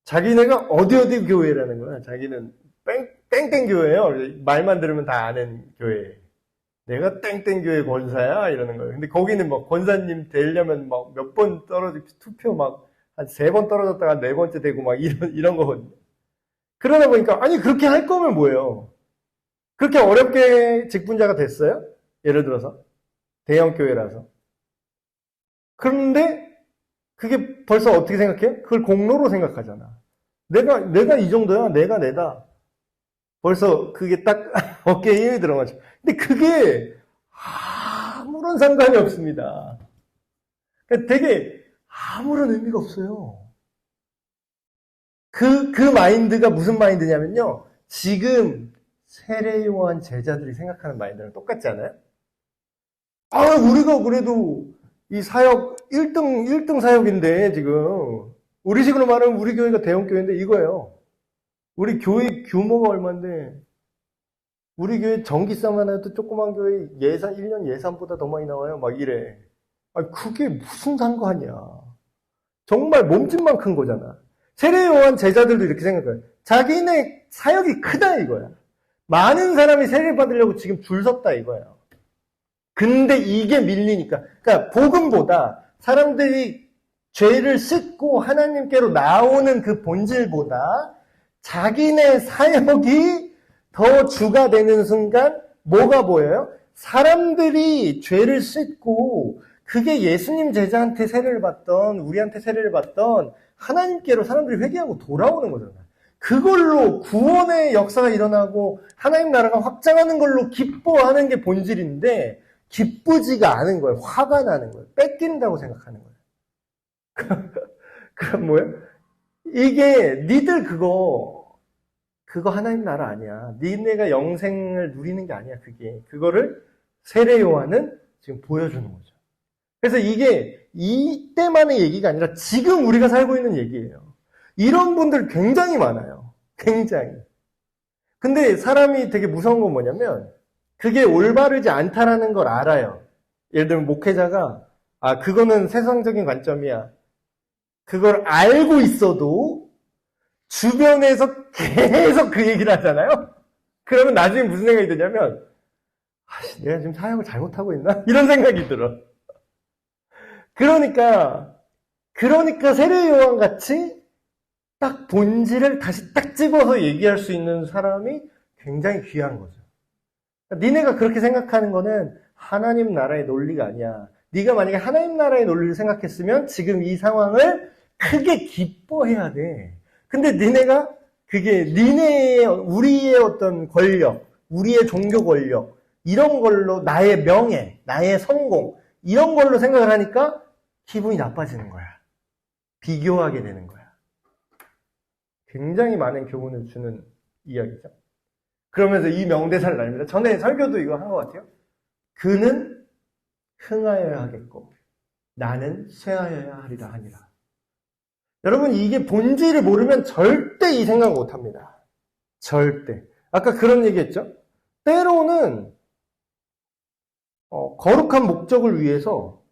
자기네가 어디 교회라는 거야. 자기는 땡땡 교회예요. 말만 들으면 다 아는 교회. 내가 땡땡 교회 권사야 이러는 거예요. 근데 거기는 뭐 권사님 되려면 막 몇 번 떨어지고 투표 막 한 3번 떨어졌다가 4번째 되고 막 이런 거거든요. 그러다 보니까, 아니, 그렇게 할 거면 뭐예요? 그렇게 어렵게 직분자가 됐어요? 예를 들어서. 대형 교회라서. 그런데, 그게 벌써 어떻게 생각해요? 그걸 공로로 생각하잖아. 내가 이 정도야. 내다. 벌써 그게 딱 어깨에 힘이 들어가죠. 근데 그게 아무런 상관이 없습니다. 그러니까 되게 아무런 의미가 없어요. 그 마인드가 무슨 마인드냐면요. 지금 세례요한 제자들이 생각하는 마인드랑 똑같지 않아요? 아, 우리가 그래도 이 사역 1등 사역인데 지금 우리 식으로 말하면 우리 교회가 대형 교회인데 이거예요. 우리 교회 규모가 얼마인데 우리 교회 전기세만 해도 조그만 교회 예산 1년 예산보다 더 많이 나와요. 막 이래. 아, 그게 무슨 상관이야. 정말 몸집만 큰 거잖아. 세례요한 제자들도 이렇게 생각해요. 자기네 사역이 크다 이거야. 많은 사람이 세례 받으려고 지금 줄 섰다 이거예요. 근데 이게 밀리니까. 그러니까 복음보다 사람들이 죄를 씻고 하나님께로 나오는 그 본질보다 자기네 사역이 더 주가 되는 순간 뭐가 보여요? 사람들이 죄를 씻고 그게 예수님 제자한테 세례를 받던 우리한테 세례를 받던 하나님께로 사람들이 회개하고 돌아오는 거잖아요. 그걸로 구원의 역사가 일어나고 하나님 나라가 확장하는 걸로 기뻐하는 게 본질인데 기쁘지가 않은 거예요. 화가 나는 거예요. 뺏긴다고 생각하는 거예요. 그럼 뭐예요? 이게 니들 그거 하나님 나라 아니야. 니네가 영생을 누리는 게 아니야. 그거를 세례 요한은 지금 보여주는 거죠. 그래서 이게 이때만의 얘기가 아니라 지금 우리가 살고 있는 얘기예요. 이런 분들 굉장히 많아요. 굉장히. 근데 사람이 되게 무서운 건 뭐냐면 그게 올바르지 않다라는 걸 알아요. 예를 들면 목회자가 그거는 세상적인 관점이야. 그걸 알고 있어도 주변에서 계속 그 얘기를 하잖아요. 그러면 나중에 무슨 생각이 드냐면 내가 지금 사역을 잘못하고 있나? 이런 생각이 들어. 그러니까 세례 요한 같이 딱 본질을 다시 딱 집어서 얘기할 수 있는 사람이 굉장히 귀한 거죠. 니네가 그렇게 생각하는 거는 하나님 나라의 논리가 아니야. 네가 만약에 하나님 나라의 논리를 생각했으면 지금 이 상황을 크게 기뻐해야 돼. 근데 니네가 그게 우리의 어떤 권력, 우리의 종교 권력, 이런 걸로 나의 명예, 나의 성공, 이런 걸로 생각을 하니까 기분이 나빠지는 거야. 비교하게 되는 거야. 굉장히 많은 교훈을 주는 이야기죠. 그러면서 이 명대사를 날립니다. 전에 설교도 이거 한 것 같아요. 그는 흥하여야 하겠고 나는 쇠하여야 하리라 하니라. 여러분 이게 본질을 모르면 절대 이 생각 못합니다. 절대. 아까 그런 얘기했죠. 때로는 거룩한 목적을 위해서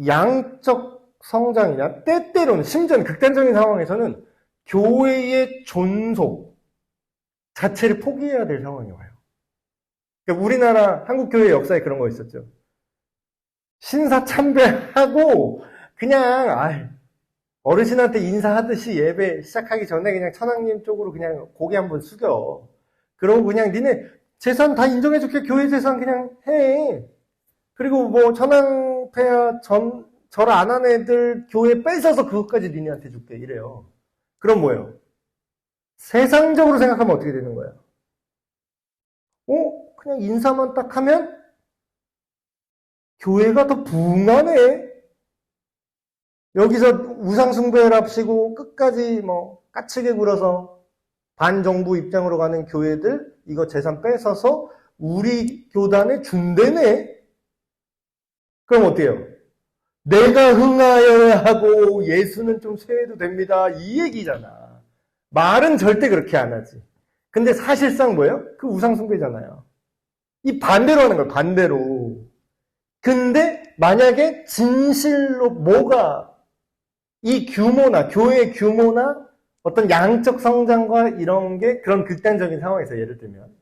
양적 성장이나 때때로는 심지어는 극단적인 상황에서는 교회의 존속 자체를 포기해야 될 상황이 와요. 그러니까 우리나라 한국교회 역사에 그런 거 있었죠. 신사참배하고 그냥 어르신한테 인사하듯이 예배 시작하기 전에 그냥 천황님 쪽으로 그냥 고개 한번 숙여. 그러고 그냥 니네 재산 다 인정해줄게. 교회 재산 그냥 해. 그리고 뭐 천황폐하 절 안 한 애들 교회 뺏어서 그것까지 니네한테 줄게. 이래요. 그럼 뭐예요? 세상적으로 생각하면 어떻게 되는 거예요? 그냥 인사만 딱 하면 교회가 더 붕하네. 여기서 우상숭배랍시고 끝까지 뭐 까치게 굴어서 반정부 입장으로 가는 교회들 이거 재산 뺏어서 우리 교단에 준대네. 그럼 어때요? 내가 흥하여야 하고 예수는 좀 쇠해도 됩니다. 이 얘기잖아. 말은 절대 그렇게 안 하지. 근데 사실상 뭐예요? 그 우상숭배잖아요. 이 반대로 하는 거예요. 반대로. 근데 만약에 진실로 뭐가 이 규모나 교회의 규모나 어떤 양적 성장과 이런 게 그런 극단적인 상황에서 예를 들면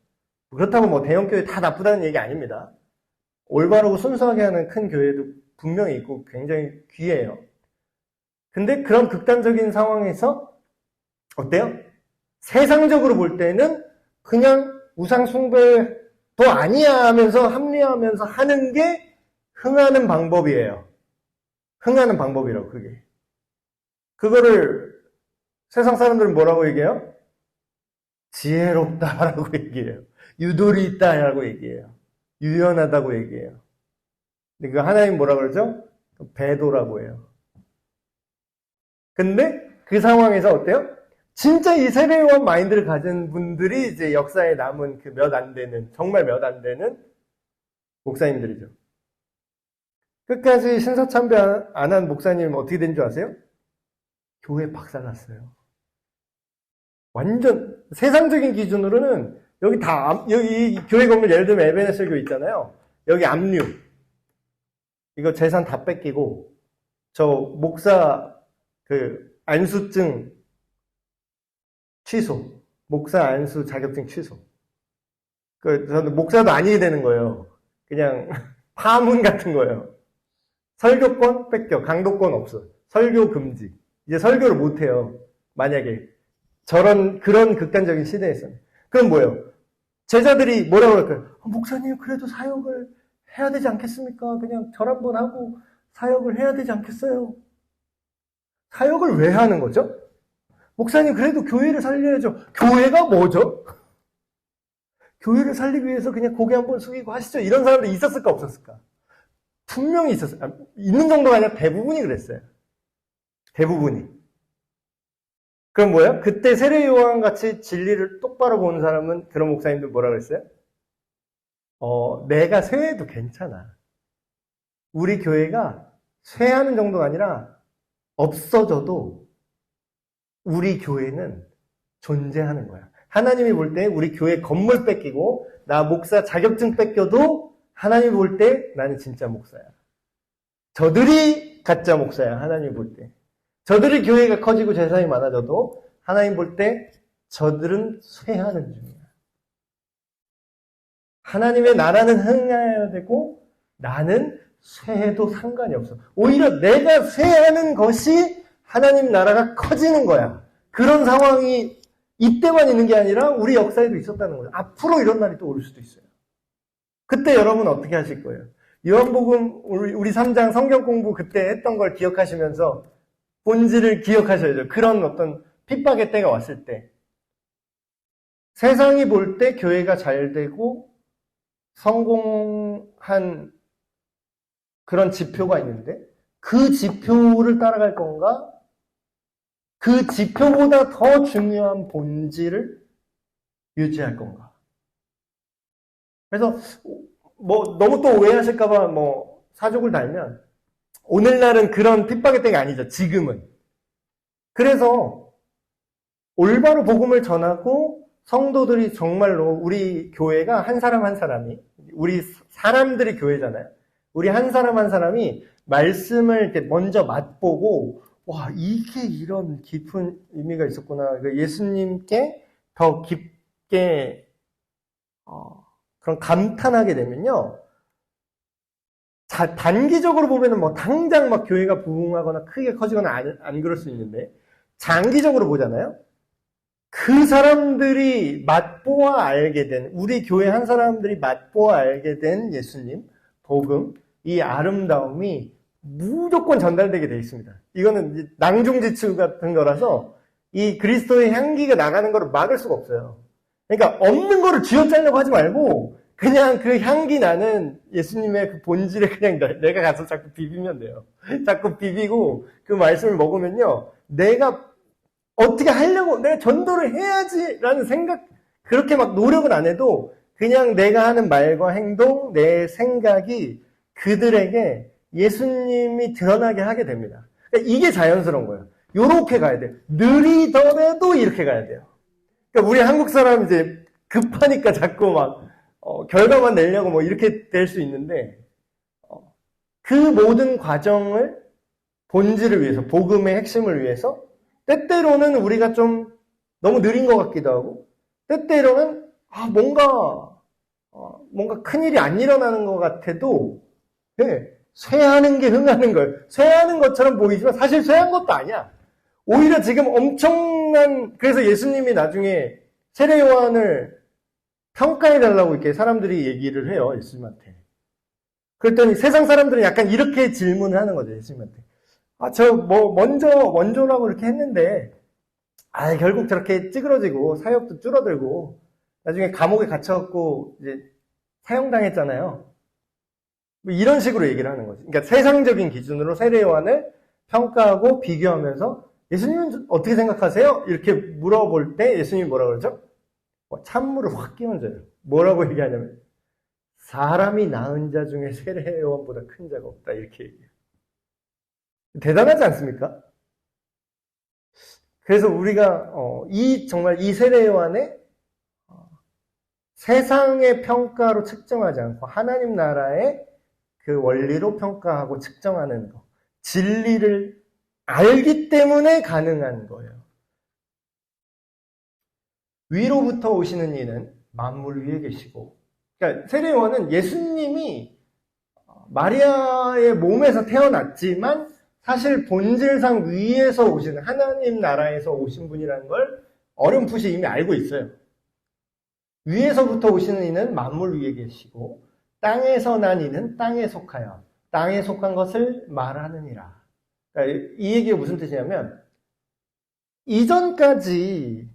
그렇다고 뭐 대형 교회 다 나쁘다는 얘기 아닙니다. 올바르고 순수하게 하는 큰 교회도 분명히 있고 굉장히 귀해요. 근데 그런 극단적인 상황에서 어때요? 세상적으로 볼 때는 그냥 우상숭배도 아니야 하면서 합리화하면서 하는 게 흥하는 방법이에요. 흥하는 방법이라고, 그게. 그거를 세상 사람들은 뭐라고 얘기해요? 지혜롭다라고 얘기해요. 유도리 있다라고 얘기해요. 유연하다고 얘기해요. 근데 그 하나님 뭐라 그러죠? 배도라고 해요. 근데 그 상황에서 어때요? 진짜 이 세례요한 마인드를 가진 분들이 이제 역사에 남은 그 몇 안 되는, 정말 몇 안 되는 목사님들이죠. 끝까지 신사참배 안 한 목사님 어떻게 된 줄 아세요? 교회 박살났어요. 완전 세상적인 기준으로는 여기 여기 교회 건물 예를 들면 에베네셀 교 있잖아요. 여기 압류. 이거 재산 다 뺏기고 저 목사 그 안수증 취소. 목사 안수 자격증 취소. 저는 목사도 아니게 되는 거예요. 그냥 파문 같은 거예요. 설교권 뺏겨. 강도권 없어. 설교 금지. 이제 설교를 못 해요. 만약에 그런 극단적인 시대에서는. 그럼 뭐예요? 제자들이 뭐라고 할까요? 목사님 그래도 사역을 해야 되지 않겠습니까? 그냥 절 한번 하고 사역을 해야 되지 않겠어요? 사역을 왜 하는 거죠? 목사님 그래도 교회를 살려야죠. 교회가 뭐죠? 교회를 살리기 위해서 그냥 고개 한번 숙이고 하시죠. 이런 사람들이 있었을까 없었을까? 분명히 있었어요. 있는 정도가 아니라 대부분이 그랬어요. 대부분이. 그럼 뭐예요? 그때 세례요한 같이 진리를 똑바로 보는 사람은 그런 목사님들 뭐라 그랬어요? 내가 쇠해도 괜찮아. 우리 교회가 쇠하는 정도가 아니라 없어져도 우리 교회는 존재하는 거야. 하나님이 볼 때 우리 교회 건물 뺏기고 나 목사 자격증 뺏겨도 하나님이 볼 때 나는 진짜 목사야. 저들이 가짜 목사야. 하나님이 볼 때. 저들이 교회가 커지고 재산이 많아져도 하나님 볼 때 저들은 쇠하는 중이야. 하나님의 나라는 흥해야 되고 나는 쇠해도 상관이 없어. 오히려 내가 쇠하는 것이 하나님 나라가 커지는 거야. 그런 상황이 이때만 있는 게 아니라 우리 역사에도 있었다는 거예요. 앞으로 이런 날이 또 올 수도 있어요. 그때 여러분 어떻게 하실 거예요? 요한복음 우리 3장 성경 공부 그때 했던 걸 기억하시면서 본질을 기억하셔야죠. 그런 어떤 핍박의 때가 왔을 때. 세상이 볼 때 교회가 잘 되고 성공한 그런 지표가 있는데 그 지표를 따라갈 건가? 그 지표보다 더 중요한 본질을 유지할 건가? 그래서 뭐 너무 또 오해하실까봐 뭐 사족을 달면 오늘날은 그런 핍박의 때가 아니죠. 지금은. 그래서 올바로 복음을 전하고 성도들이 정말로 우리 교회가 한 사람 한 사람이 우리 사람들이 교회잖아요. 우리 한 사람 한 사람이 말씀을 이렇게 먼저 맛보고 와 이게 이런 깊은 의미가 있었구나. 예수님께 더 깊게 그런 감탄하게 되면요. 단기적으로 보면은 뭐 당장 막 교회가 부흥하거나 크게 커지거나 안 그럴 수 있는데 장기적으로 보잖아요. 그 사람들이 맛보아 알게 된 우리 교회 한 사람들이 맛보아 알게 된 예수님 복음 이 아름다움이 무조건 전달되게 돼 있습니다. 이거는 낭중지추 같은 거라서 이 그리스도의 향기가 나가는 거를 막을 수가 없어요. 그러니까 없는 거를 쥐어짜려고 하지 말고 그냥 그 향기 나는 예수님의 그 본질에 그냥 내가 가서 자꾸 비비면 돼요. 자꾸 비비고 그 말씀을 먹으면요. 내가 어떻게 하려고 내가 전도를 해야지라는 생각 그렇게 막 노력을 안 해도 그냥 내가 하는 말과 행동 내 생각이 그들에게 예수님이 드러나게 하게 됩니다. 그러니까 이게 자연스러운 거예요. 요렇게 가야 돼요. 느리더라도 이렇게 가야 돼요. 그러니까 우리 한국 사람 이제 급하니까 자꾸 막 결과만 내려고 뭐 이렇게 될 수 있는데 그 모든 과정을 본질을 위해서 복음의 핵심을 위해서 때때로는 우리가 좀 너무 느린 것 같기도 하고 때때로는 뭔가 큰일이 안 일어나는 것 같아도 네, 쇠하는 게 흥하는 거예요. 쇠하는 것처럼 보이지만 사실 쇠한 것도 아니야. 오히려 지금 엄청난, 그래서 예수님이 나중에 세례 요한을 평가해달라고 이렇게 사람들이 얘기를 해요, 예수님한테. 그랬더니 세상 사람들은 약간 이렇게 질문을 하는 거죠, 예수님한테. 먼저라고 이렇게 했는데, 결국 저렇게 찌그러지고, 사역도 줄어들고, 나중에 감옥에 갇혀갖고, 이제, 사형당했잖아요. 뭐 이런 식으로 얘기를 하는 거죠. 그러니까 세상적인 기준으로 세례 요한을 평가하고 비교하면서, 예수님은 어떻게 생각하세요? 이렇게 물어볼 때 예수님이 뭐라 그러죠? 찬물을 확 끼얹어요. 뭐라고 얘기하냐면, 사람이 낳은 자 중에 세례 요한보다 큰 자가 없다. 이렇게 얘기해요. 대단하지 않습니까? 그래서 우리가 정말 이 세례 요한의 세상의 평가로 측정하지 않고 하나님 나라의 그 원리로 평가하고 측정하는 거, 진리를 알기 때문에 가능한 거예요. 위로부터 오시는 이는 만물 위에 계시고, 그러니까 세례 요한은 예수님이 마리아의 몸에서 태어났지만 사실 본질상 위에서 오시는 하나님 나라에서 오신 분이라는 걸 어렴풋이 이미 알고 있어요. 위에서부터 오시는 이는 만물 위에 계시고 땅에서 난 이는 땅에 속하여 땅에 속한 것을 말하느니라. 그러니까 이 얘기가 무슨 뜻이냐면 이전까지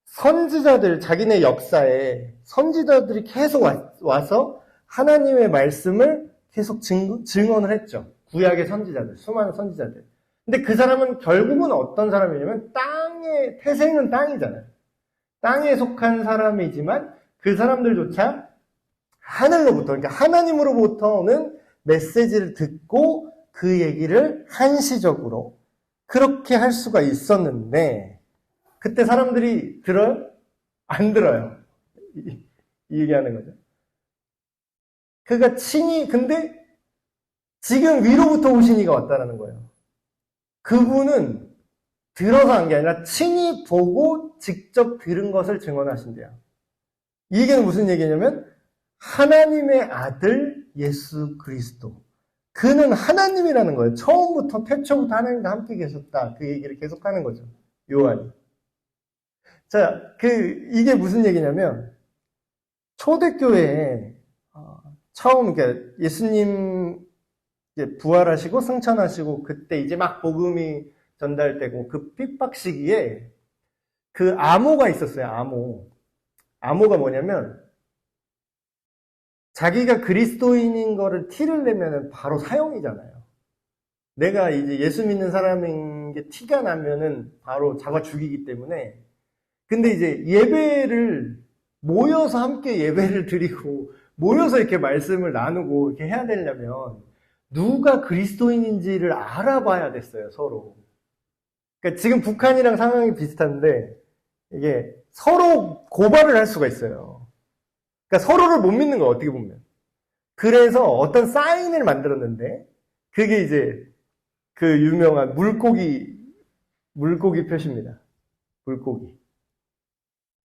선지자들, 자기네 역사에 선지자들이 계속 와서 하나님의 말씀을 계속 증언을 했죠. 구약의 선지자들, 수많은 선지자들. 근데 그 사람은 결국은 어떤 사람이냐면 태생은 땅이잖아요. 땅에 속한 사람이지만 그 사람들조차 하늘로부터, 그러니까 하나님으로부터 오는 메시지를 듣고 그 얘기를 한시적으로 그렇게 할 수가 있었는데 그때 사람들이 들어요? 안 들어요. 이 얘기하는 거죠. 그가 근데 지금 위로부터 오신 이가 왔다라는 거예요. 그분은 들어서 한 게 아니라 친히 보고 직접 들은 것을 증언하신대요. 이 얘기는 무슨 얘기냐면 하나님의 아들 예수 그리스도. 그는 하나님이라는 거예요. 처음부터 태초부터 하나님과 함께 계셨다. 그 얘기를 계속하는 거죠. 요한이. 자, 이게 무슨 얘기냐면 초대교회에 처음 예수님 부활하시고 승천하시고 그때 이제 막 복음이 전달되고 그 핍박 시기에 그 암호가 있었어요. 암호가 뭐냐면 자기가 그리스도인인 거를 티를 내면은 바로 사형이잖아요. 내가 이제 예수 믿는 사람인 게 티가 나면은 바로 잡아 죽이기 때문에. 근데 이제 예배를 모여서 함께 예배를 드리고 모여서 이렇게 말씀을 나누고 이렇게 해야 되려면 누가 그리스도인인지를 알아봐야 됐어요, 서로. 그러니까 지금 북한이랑 상황이 비슷한데 이게 서로 고발을 할 수가 있어요. 그러니까 서로를 못 믿는 거예요, 어떻게 보면. 그래서 어떤 사인을 만들었는데 그게 이제 그 유명한 물고기 표시입니다. 물고기.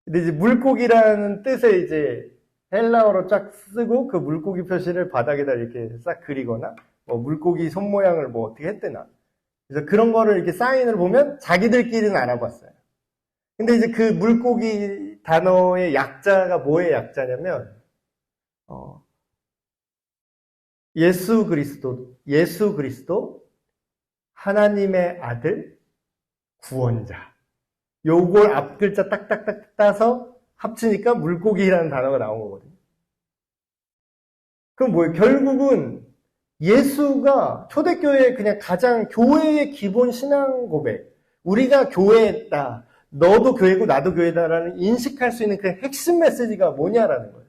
근데 이제 물고기라는 뜻의 이제 헬라어로 쫙 쓰고 그 물고기 표시를 바닥에다 이렇게 싹 그리거나 뭐 물고기 손 모양을 뭐 어떻게 했대나. 그래서 그런 거를 이렇게 사인을 보면 자기들끼리는 알아봤어요. 근데 이제 그 물고기 단어의 약자가 뭐의 약자냐면 예수 그리스도 하나님의 아들 구원자. 요걸 앞글자 딱딱딱 따서 합치니까 물고기라는 단어가 나온 거거든요. 그럼 뭐예요? 결국은 예수가 초대교회의 그냥 가장 교회의 기본 신앙 고백. 우리가 교회다. 너도 교회고 나도 교회다라는 인식할 수 있는 그 핵심 메시지가 뭐냐라는 거예요.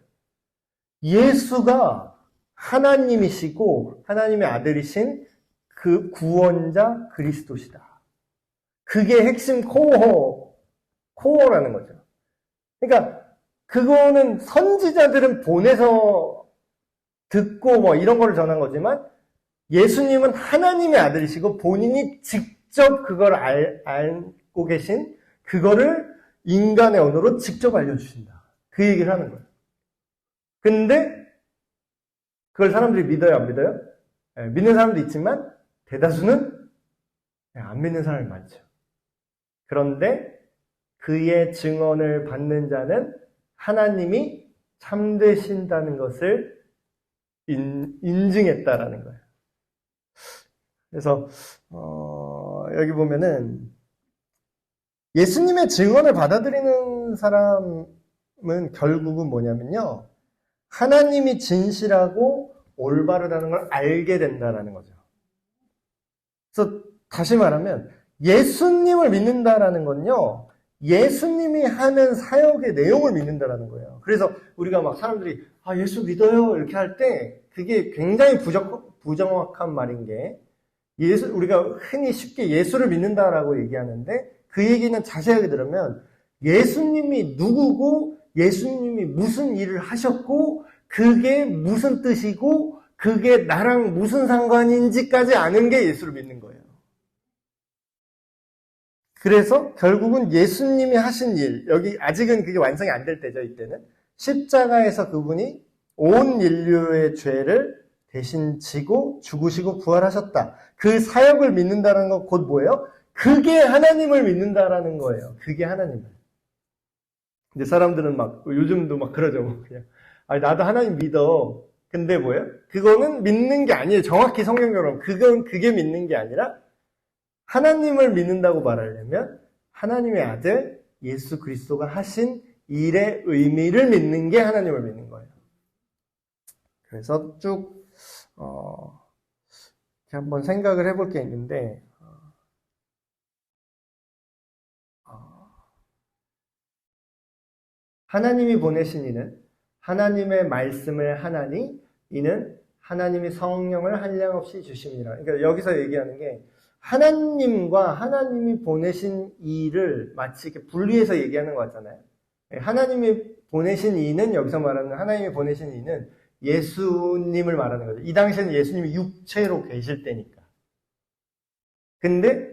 예수가 하나님이시고 하나님의 아들이신 그 구원자 그리스도시다. 그게 핵심 코어라는 거죠. 그러니까 그거는 선지자들은 보내서 듣고 뭐 이런 거를 전한 거지만 예수님은 하나님의 아들이시고 본인이 직접 그걸 알고 계신 그거를 인간의 언어로 직접 알려주신다. 그 얘기를 하는 거예요. 근데 그걸 사람들이 믿어요, 안 믿어요? 믿는 사람도 있지만 대다수는 안 믿는 사람이 많죠. 그런데 그의 증언을 받는 자는 하나님이 참되신다는 것을 인증했다라는 거예요. 그래서 여기 보면은 예수님의 증언을 받아들이는 사람은 결국은 뭐냐면요, 하나님이 진실하고 올바르다는 걸 알게 된다라는 거죠. 그래서 다시 말하면 예수님을 믿는다라는 건요, 예수님이 하는 사역의 내용을 믿는다라는 거예요. 그래서 우리가 막 사람들이 예수 믿어요 이렇게 할 때 그게 굉장히 부정확한 말인 게, 우리가 흔히 쉽게 예수를 믿는다라고 얘기하는데 그 얘기는 자세하게 들으면 예수님이 누구고 예수님이 무슨 일을 하셨고 그게 무슨 뜻이고 그게 나랑 무슨 상관인지까지 아는 게 예수를 믿는 거예요. 그래서 결국은 예수님이 하신 일, 여기 아직은 그게 완성이 안 될 때죠. 이때는 십자가에서 그분이 온 인류의 죄를 대신 지고 죽으시고 부활하셨다. 그 사역을 믿는다는 건 곧 뭐예요? 그게 하나님을 믿는다라는 거예요. 그게 하나님을. 이제 사람들은 막 요즘도 막 그러죠. 그냥 나도 하나님 믿어. 근데 뭐예요? 그거는 믿는 게 아니에요. 정확히 성경적으로 그게 믿는 게 아니라 하나님을 믿는다고 말하려면 하나님의 아들 예수 그리스도가 하신 일의 의미를 믿는 게 하나님을 믿는 거예요. 그래서 쭉 이렇게 한번 생각을 해볼 게 있는데, 하나님이 보내신 이는 하나님의 말씀을 하나니 이는 하나님이 성령을 한량없이 주심이라. 그러니까 여기서 얘기하는 게 하나님과 하나님이 보내신 이를 마치 이렇게 분리해서 얘기하는 것 같잖아요. 하나님이 보내신 이는, 여기서 말하는 하나님이 보내신 이는 예수님을 말하는 거죠. 이 당시에는 예수님이 육체로 계실 때니까. 근데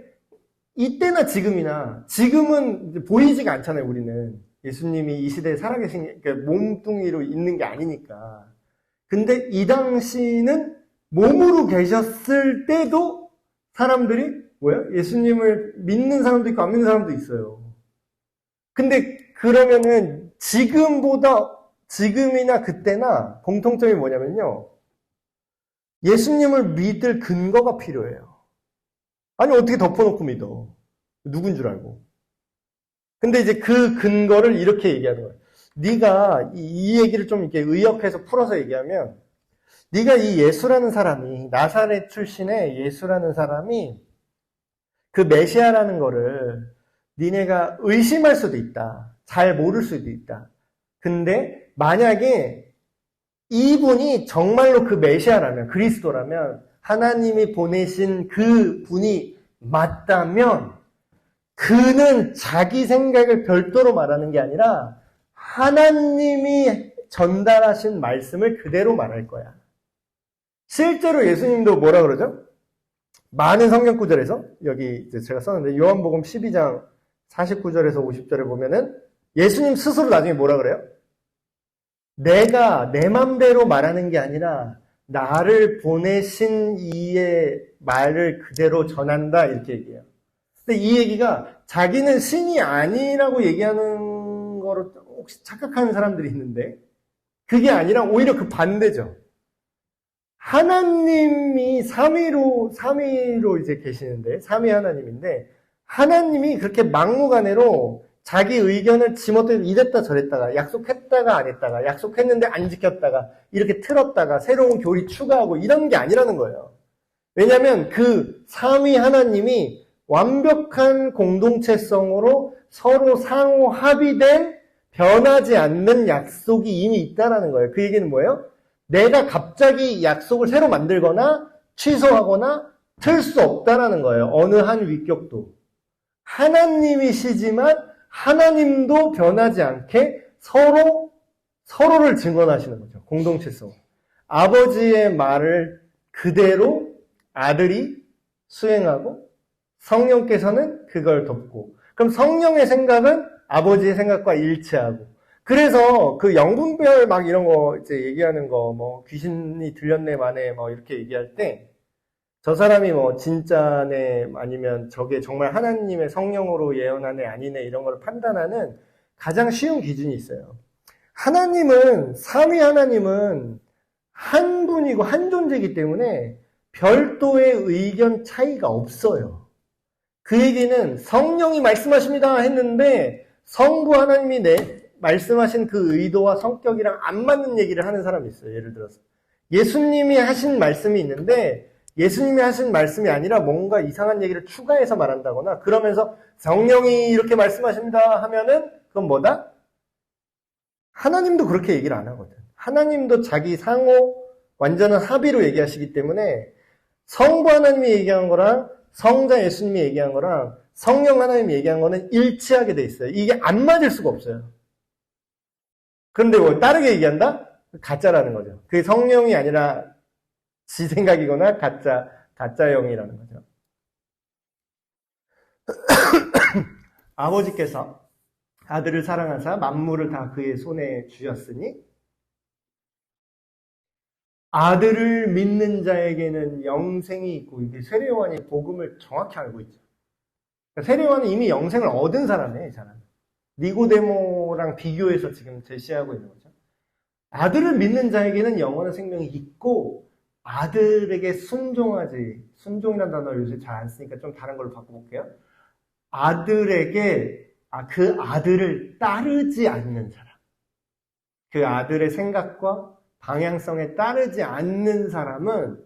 이때나 지금은 보이지가 않잖아요, 우리는. 예수님이 이 시대에 살아계신, 그러니까 몸뚱이로 있는 게 아니니까. 근데 이 당시는 몸으로 계셨을 때도 사람들이 예수님을 믿는 사람도 있고 안 믿는 사람도 있어요. 근데 그러면은 지금이나 그때나 공통점이 뭐냐면요, 예수님을 믿을 근거가 필요해요. 아니 어떻게 덮어놓고 믿어? 누군 줄 알고. 근데 이제 그 근거를 이렇게 얘기하는 거예요. 네가 이 얘기를 좀 이렇게 의역해서 풀어서 얘기하면, 네가 이 예수라는 사람이, 나사렛 출신의 예수라는 사람이 그 메시아라는 거를 니네가 의심할 수도 있다. 잘 모를 수도 있다. 근데 만약에 이분이 정말로 그 메시아라면, 그리스도라면, 하나님이 보내신 그 분이 맞다면 그는 자기 생각을 별도로 말하는 게 아니라 하나님이 전달하신 말씀을 그대로 말할 거야. 실제로 예수님도 뭐라 그러죠? 많은 성경 구절에서, 여기 이제 제가 썼는데 요한복음 12장 49절에서 50절에 보면은 예수님 스스로 나중에 뭐라 그래요? 내가 내 맘대로 말하는 게 아니라 나를 보내신 이의 말을 그대로 전한다, 이렇게 얘기해요. 근데 이 얘기가 자기는 신이 아니라고 얘기하는 거로 혹시 착각하는 사람들이 있는데, 그게 아니라 오히려 그 반대죠. 하나님이 삼위로 이제 계시는데, 삼위 하나님인데, 하나님이 그렇게 막무가내로 자기 의견을 지멋대로 이랬다 저랬다가, 약속했다가 안 했다가, 약속했는데 안 지켰다가, 이렇게 틀었다가 새로운 교리 추가하고 이런 게 아니라는 거예요. 왜냐하면 그 삼위 하나님이 완벽한 공동체성으로 서로 상호 합의된 변하지 않는 약속이 이미 있다는 거예요. 그 얘기는 뭐예요? 내가 갑자기 약속을 새로 만들거나 취소하거나 틀 수 없다는 거예요. 어느 한 위격도. 하나님이시지만 하나님도 변하지 않게 서로를 증언하시는 거죠. 공동체성. 아버지의 말을 그대로 아들이 수행하고 성령께서는 그걸 돕고, 그럼 성령의 생각은 아버지의 생각과 일치하고, 그래서 그 영분별 막 이런 거 이제 얘기하는 거, 뭐 귀신이 들렸네 마네 뭐 이렇게 얘기할 때 저 사람이 뭐 진짜네 아니면 저게 정말 하나님의 성령으로 예언하네 아니네 이런 걸 판단하는 가장 쉬운 기준이 있어요. 하나님은, 삼위 하나님은 한 분이고 한 존재이기 때문에 별도의 의견 차이가 없어요. 그 얘기는 성령이 말씀하십니다 했는데 성부 하나님이 말씀하신 그 의도와 성격이랑 안 맞는 얘기를 하는 사람이 있어요. 예를 들어서 예수님이 하신 말씀이 있는데 예수님이 하신 말씀이 아니라 뭔가 이상한 얘기를 추가해서 말한다거나 그러면서 성령이 이렇게 말씀하십니다 하면은 그건 뭐다? 하나님도 그렇게 얘기를 안 하거든. 하나님도 자기 상호 완전한 합의로 얘기하시기 때문에 성부 하나님이 얘기한 거랑 성자 예수님이 얘기한 거랑 성령 하나님이 얘기한 거는 일치하게 돼 있어요. 이게 안 맞을 수가 없어요. 그런데 뭐 다르게 얘기한다? 가짜라는 거죠. 그게 성령이 아니라 지 생각이거나 가짜형이라는 거죠. 아버지께서 아들을 사랑하사 만물을 다 그의 손에 주셨으니 아들을 믿는 자에게는 영생이 있고 이게 세례요한이 복음을 정확히 알고 있죠. 그러니까 세례요한은 이미 영생을 얻은 사람이에요. 이 사람. 니고데모랑 비교해서 지금 제시하고 있는 거죠. 아들을 믿는 자에게는 영원한 생명이 있고 아들에게 순종하지, 순종이라는 단어를 요새 잘 안 쓰니까 좀 다른 걸로 바꿔볼게요. 아들에게, 그 아들을 따르지 않는 사람. 그 아들의 생각과 방향성에 따르지 않는 사람은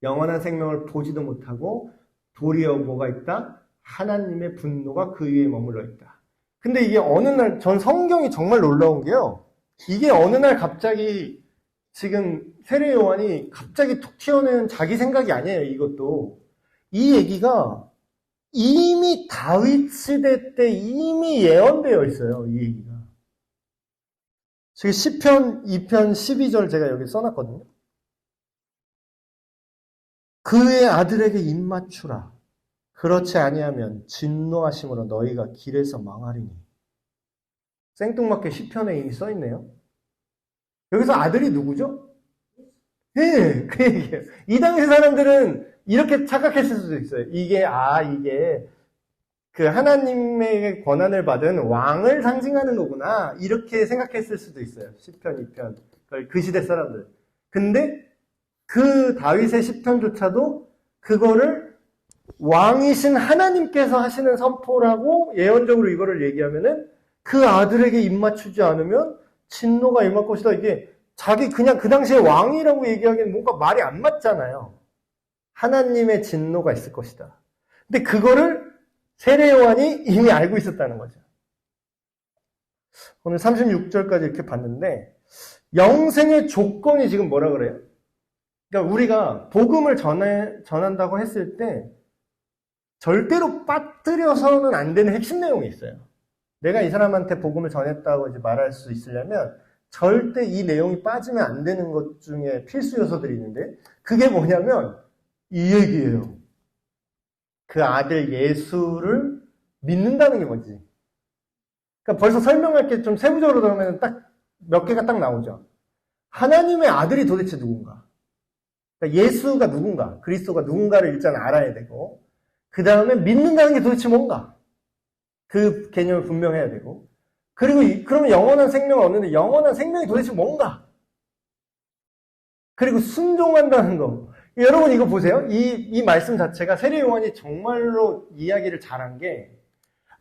영원한 생명을 보지도 못하고 도리어 뭐가 있다? 하나님의 분노가 그 위에 머물러 있다. 근데 이게 어느 날, 전 성경이 정말 놀라운 게요. 이게 어느 날 갑자기 지금 세례 요한이 갑자기 툭 튀어내는 자기 생각이 아니에요. 이것도. 이 얘기가 이미 다윗 시대 때 이미 예언되어 있어요. 이 얘기가. 지금 시편 2편 12절 제가 여기 써놨거든요. 그의 아들에게 입맞추라. 그렇지 아니하면 진노하심으로 너희가 길에서 망하리니. 생뚱맞게 시편에 이미 써있네요. 여기서 아들이 누구죠? 예, 그 얘기예요. 이 당시 사람들은 이렇게 착각했을 수도 있어요. 이게 그 하나님의 권한을 받은 왕을 상징하는 거구나. 이렇게 생각했을 수도 있어요. 시편 2편. 그 시대 사람들. 근데 그 다윗의 시편조차도 그거를 왕이신 하나님께서 하시는 선포라고 예언적으로 이거를 얘기하면은 그 아들에게 입맞추지 않으면 진노가 임할 것이다. 이게 자기 그냥 그 당시에 왕이라고 얘기하기엔 뭔가 말이 안 맞잖아요. 하나님의 진노가 있을 것이다. 근데 그거를 세례 요한이 이미 알고 있었다는 거죠. 오늘 36절까지 이렇게 봤는데 영생의 조건이 지금 뭐라 그래요? 그러니까 우리가 복음을 전한다고 했을 때 절대로 빠뜨려서는 안 되는 핵심 내용이 있어요. 내가 이 사람한테 복음을 전했다고 이제 말할 수 있으려면 절대 이 내용이 빠지면 안 되는 것 중에 필수 요소들이 있는데 그게 뭐냐면 이 얘기예요. 그 아들 예수를 믿는다는 게 뭐지? 그러니까 벌써 설명할 게 좀 세부적으로 들어가면 딱 몇 개가 딱 나오죠. 하나님의 아들이 도대체 누군가? 그러니까 예수가 누군가? 그리스도가 누군가를 일단 알아야 되고 그 다음에 믿는다는 게 도대체 뭔가? 그 개념을 분명해야 되고 그리고 그러면 영원한 생명을 얻는데 영원한 생명이 도대체 뭔가? 그리고 순종한다는 거. 여러분 이거 보세요. 이 말씀 자체가 세례 요한이 정말로 이야기를 잘한 게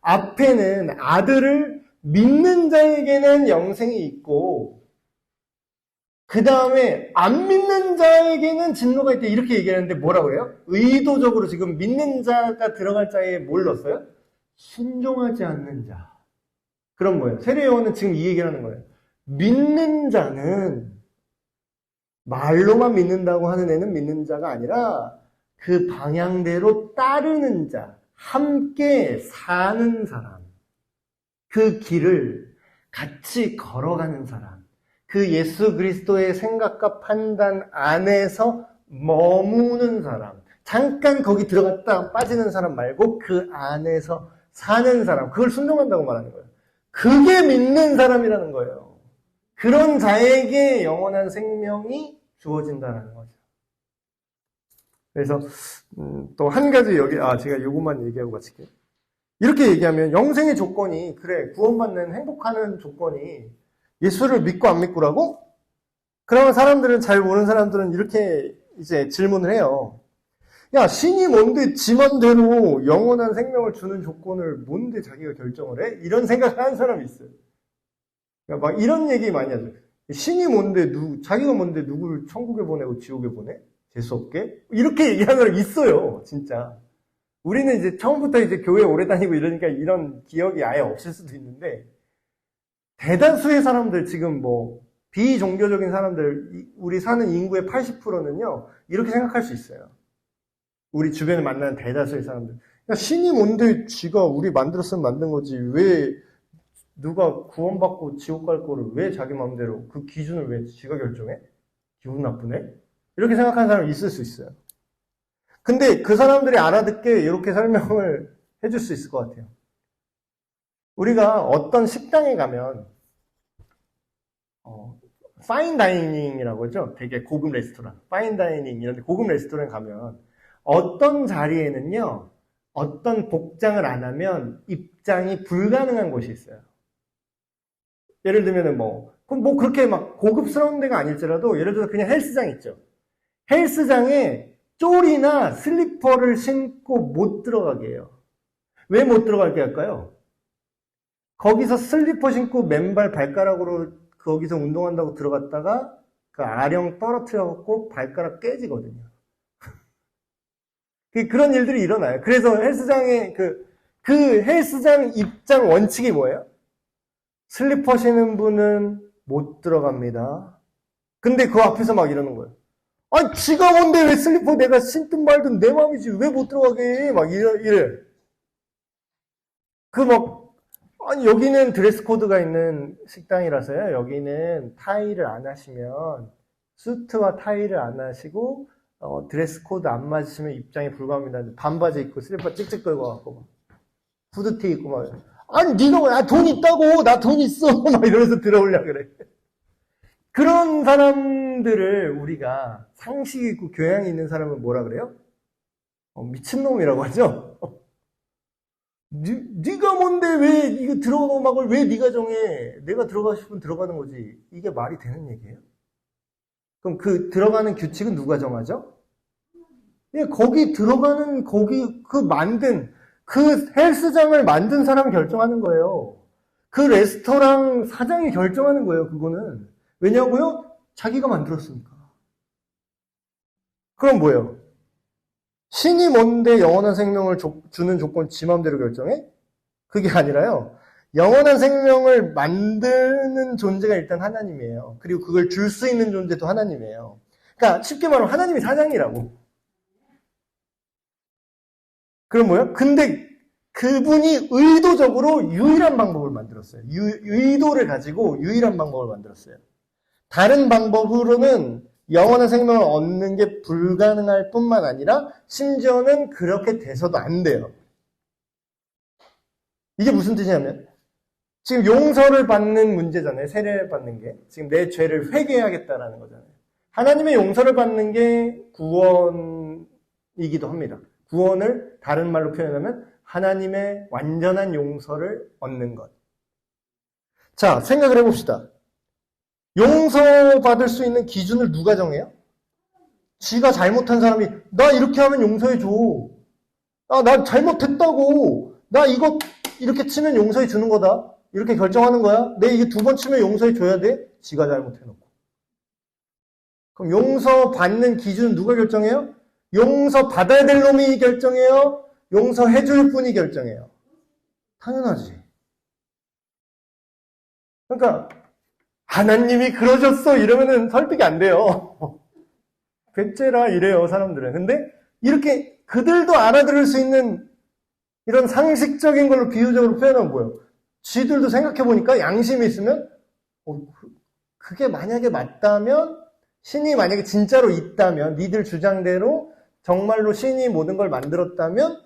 앞에는 아들을 믿는 자에게는 영생이 있고 그 다음에 안 믿는 자에게는 진노가 있다 이렇게 얘기하는데 뭐라 그래요? 의도적으로 지금 믿는 자가 들어갈 자에 뭘 넣었어요? 순종하지 않는 자. 그럼 뭐예요? 세례 요한은 지금 이 얘기를 하는 거예요. 믿는 자는 말로만 믿는다고 하는 애는 믿는 자가 아니라 그 방향대로 따르는 자, 함께 사는 사람, 그 길을 같이 걸어가는 사람, 그 예수 그리스도의 생각과 판단 안에서 머무는 사람, 잠깐 거기 들어갔다 빠지는 사람 말고 그 안에서 사는 사람, 그걸 순종한다고 말하는 거예요. 그게 믿는 사람이라는 거예요. 그런 자에게 영원한 생명이 주어진다는 거죠. 그래서 또 한 가지 제가 요것만 얘기하고 마칠게요. 이렇게 얘기하면 영생의 조건이 그래 구원받는 행복하는 조건이 예수를 믿고 안 믿고라고? 그러면 사람들은 잘 모르는 사람들은 이렇게 이제 질문을 해요. 야, 신이 뭔데 지 맘대로 영원한 생명을 주는 조건을 뭔데 자기가 결정을 해? 이런 생각을 하는 사람이 있어요. 그러니까 막 이런 얘기 많이 하죠. 신이 뭔데 자기가 뭔데 누구를 천국에 보내고 지옥에 보내? 재수없게? 이렇게 얘기하는 사람이 있어요, 진짜. 우리는 이제 처음부터 이제 교회 오래 다니고 이러니까 이런 기억이 아예 없을 수도 있는데, 대다수의 사람들, 지금 비종교적인 사람들, 우리 사는 인구의 80%는요, 이렇게 생각할 수 있어요. 우리 주변에 만나는 대다수의 사람들. 야, 신이 뭔데 지가 우리 만들었으면 만든 거지. 왜 누가 구원받고 지옥 갈 거를 왜 자기 마음대로 그 기준을 왜 지가 결정해? 기분 나쁘네? 이렇게 생각하는 사람이 있을 수 있어요. 근데 그 사람들이 알아듣게 이렇게 설명을 해줄 수 있을 것 같아요. 우리가 어떤 식당에 가면 파인 다이닝이라고 하죠. 되게 고급 레스토랑. 파인 다이닝 이런 데 고급 레스토랑 가면 어떤 자리에는요. 어떤 복장을 안 하면 입장이 불가능한 곳이 있어요. 예를 들면은 그렇게 막 고급스러운 데가 아닐지라도 예를 들어서 그냥 헬스장 있죠. 헬스장에 쫄이나 슬리퍼를 신고 못 들어가게 해요. 왜 못 들어가게 할까요? 거기서 슬리퍼 신고 맨발 발가락으로 거기서 운동한다고 들어갔다가 그 아령 떨어뜨려갖고 발가락 깨지거든요. 그런 일들이 일어나요. 그래서 헬스장에 그 헬스장 입장 원칙이 뭐예요? 슬리퍼 신은 분은 못 들어갑니다. 근데 그 앞에서 막 이러는 거예요. 아니, 지가 뭔데 왜 슬리퍼 내가 신든 말든 내 마음이지 왜 못 들어가게 해? 막 이래. 아니, 여기는 드레스 코드가 있는 식당이라서요. 여기는 타이를 안 하시면, 수트와 타이를 안 하시고, 드레스 코드 안 맞으시면 입장이 불가합니다. 반바지 입고 슬리퍼 찍찍 걸고 갖고, 후드티 입고 막, 아니, 네가 돈 있다고! 나 돈 있어! 막 이러면서 들어오려고 그래. 그런 사람들을 우리가 상식 있고 교양이 있는 사람은 뭐라 그래요? 미친놈이라고 하죠? 네가 뭔데 왜 이거 들어가고 막을 왜 네가 정해? 내가 들어가고 싶으면 들어가는 거지. 이게 말이 되는 얘기예요? 그럼 그 들어가는 규칙은 누가 정하죠? 예, 거기 들어가는 그 헬스장을 만든 사람이 결정하는 거예요. 그 레스토랑 사장이 결정하는 거예요, 그거는. 왜냐고요? 자기가 만들었으니까. 그럼 뭐예요? 신이 뭔데 영원한 생명을 주는 조건 지 맘대로 결정해? 그게 아니라요. 영원한 생명을 만드는 존재가 일단 하나님이에요. 그리고 그걸 줄 수 있는 존재도 하나님이에요. 그러니까 쉽게 말하면 하나님이 사장이라고. 그럼 뭐예요? 근데 그분이 의도적으로 유일한 방법을 만들었어요. 의도를 가지고 유일한 방법을 만들었어요. 다른 방법으로는 영원한 생명을 얻는 게 불가능할 뿐만 아니라 심지어는 그렇게 돼서도 안 돼요. 이게 무슨 뜻이냐면 지금 용서를 받는 문제잖아요. 세례를 받는 게. 지금 내 죄를 회개하겠다라는 거잖아요. 하나님의 용서를 받는 게 구원이기도 합니다. 구원을 다른 말로 표현하면 하나님의 완전한 용서를 얻는 것. 자, 생각을 해봅시다. 용서받을 수 있는 기준을 누가 정해요? 지가 잘못한 사람이 나 이렇게 하면 용서해줘. 나 잘못했다고. 나 이거 이렇게 치면 용서해 주는 거다. 이렇게 결정하는 거야. 내 이게 2번 치면 용서해 줘야 돼. 지가 잘못해놓고. 그럼 용서받는 기준은 누가 결정해요? 용서받아야 될 놈이 결정해요? 용서해 줄 분이 결정해요? 당연하지. 그러니까 하나님이 그러셨어 이러면은 설득이 안 돼요. 괴째라 이래요 사람들은. 근데 이렇게 그들도 알아들을 수 있는 이런 상식적인 걸로 비유적으로 표현하면 뭐예요? 쥐들도 생각해보니까 양심이 있으면 그게 만약에 맞다면 신이 만약에 진짜로 있다면 니들 주장대로 정말로 신이 모든 걸 만들었다면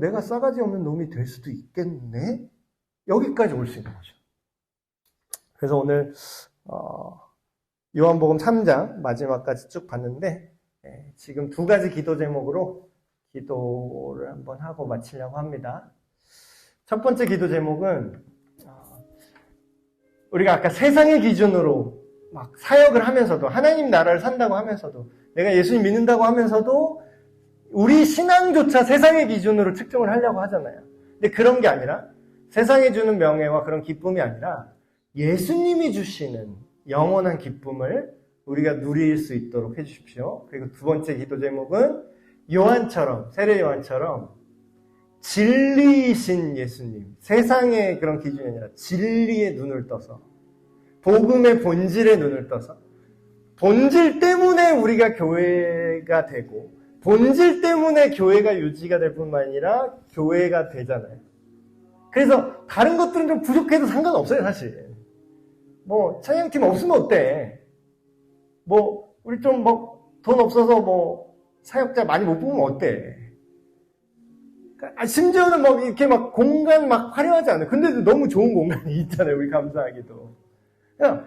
내가 싸가지 없는 놈이 될 수도 있겠네? 여기까지 올 수 있는 거죠. 그래서 오늘 요한복음 3장 마지막까지 쭉 봤는데 지금 두 가지 기도 제목으로 기도를 한번 하고 마치려고 합니다. 첫 번째 기도 제목은 우리가 아까 세상의 기준으로 막 사역을 하면서도 하나님 나라를 산다고 하면서도 내가 예수님 믿는다고 하면서도 우리 신앙조차 세상의 기준으로 측정을 하려고 하잖아요. 근데 그런 게 아니라 세상이 주는 명예와 그런 기쁨이 아니라 예수님이 주시는 영원한 기쁨을 우리가 누릴 수 있도록 해주십시오. 그리고 두 번째 기도 제목은 요한처럼, 세례 요한처럼 진리이신 예수님, 세상의 그런 기준이 아니라 진리의 눈을 떠서 복음의 본질의 눈을 떠서 본질 때문에 우리가 교회가 되고 본질 때문에 교회가 유지가 될 뿐만 아니라 교회가 되잖아요. 그래서 다른 것들은 좀 부족해도 상관없어요, 사실. 뭐 찬양팀 없으면 어때? 뭐 우리 좀 뭐 돈 없어서 뭐 사역자 많이 못 보면 어때? 심지어는 막 이렇게 막 공간 막 화려하지 않아요. 근데도 너무 좋은 공간이 있잖아요, 우리 감사하게도.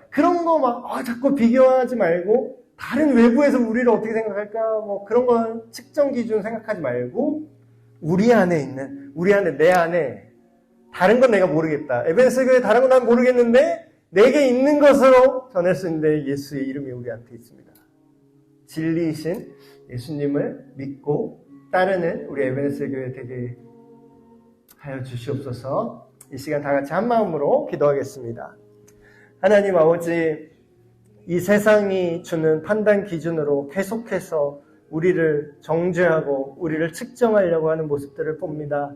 그런 거 막 자꾸 비교하지 말고 다른 외부에서 우리를 어떻게 생각할까 뭐 그런 건 측정 기준 생각하지 말고 우리 안에 있는 내 안에 다른 건 내가 모르겠다. 에베네스 교회 다른 건 난 모르겠는데 내게 있는 것으로 전할 수 있는데 예수의 이름이 우리한테 있습니다. 진리이신 예수님을 믿고 따르는 우리 에베네스 교회 되게 하여 주시옵소서. 이 시간 다 같이 한 마음으로 기도하겠습니다. 하나님 아버지, 이 세상이 주는 판단 기준으로 계속해서 우리를 정죄하고 우리를 측정하려고 하는 모습들을 봅니다.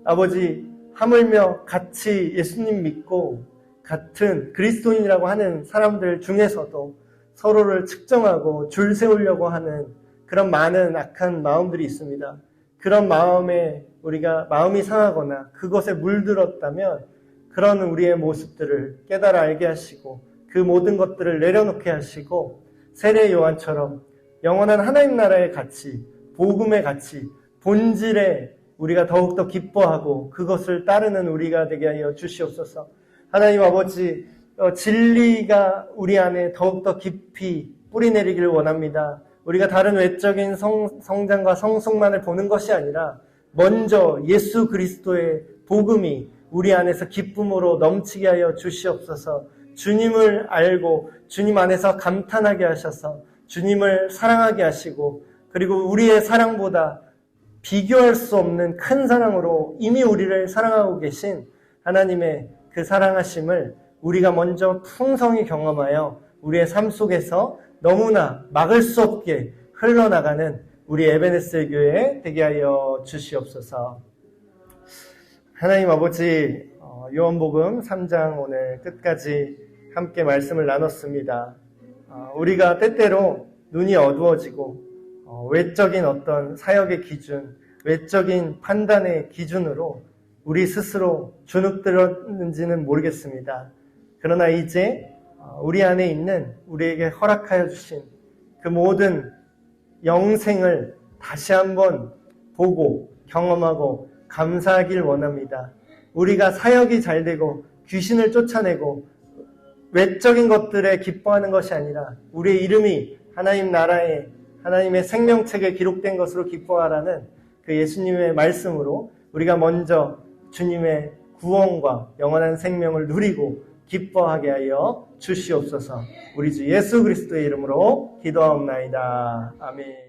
아버지, 하물며 같이 예수님 믿고 같은 그리스도인이라고 하는 사람들 중에서도 서로를 측정하고 줄 세우려고 하는 그런 많은 악한 마음들이 있습니다. 그런 마음에 우리가 마음이 상하거나 그것에 물들었다면 그런 우리의 모습들을 깨달아 알게 하시고 그 모든 것들을 내려놓게 하시고 세례 요한처럼 영원한 하나님 나라의 가치, 복음의 가치, 본질에 우리가 더욱더 기뻐하고 그것을 따르는 우리가 되게 하여 주시옵소서. 하나님 아버지, 진리가 우리 안에 더욱더 깊이 뿌리내리기를 원합니다. 우리가 다른 외적인 성장과 성숙만을 보는 것이 아니라 먼저 예수 그리스도의 복음이 우리 안에서 기쁨으로 넘치게 하여 주시옵소서. 주님을 알고 주님 안에서 감탄하게 하셔서 주님을 사랑하게 하시고 그리고 우리의 사랑보다 비교할 수 없는 큰 사랑으로 이미 우리를 사랑하고 계신 하나님의 그 사랑하심을 우리가 먼저 풍성히 경험하여 우리의 삶 속에서 너무나 막을 수 없게 흘러나가는 우리 에베네스 교회 되게 하여 주시옵소서. 하나님 아버지, 요한복음 3장 오늘 끝까지 함께 말씀을 나눴습니다. 우리가 때때로 눈이 어두워지고 외적인 어떤 사역의 기준, 외적인 판단의 기준으로 우리 스스로 주눅들었는지는 모르겠습니다. 그러나 이제 우리 안에 있는 우리에게 허락하여 주신 그 모든 영생을 다시 한번 보고 경험하고 감사하길 원합니다. 우리가 사역이 잘 되고 귀신을 쫓아내고 외적인 것들에 기뻐하는 것이 아니라 우리의 이름이 하나님 나라에 하나님의 생명책에 기록된 것으로 기뻐하라는 그 예수님의 말씀으로 우리가 먼저 주님의 구원과 영원한 생명을 누리고 기뻐하게 하여 주시옵소서. 우리 주 예수 그리스도의 이름으로 기도하옵나이다. 아멘.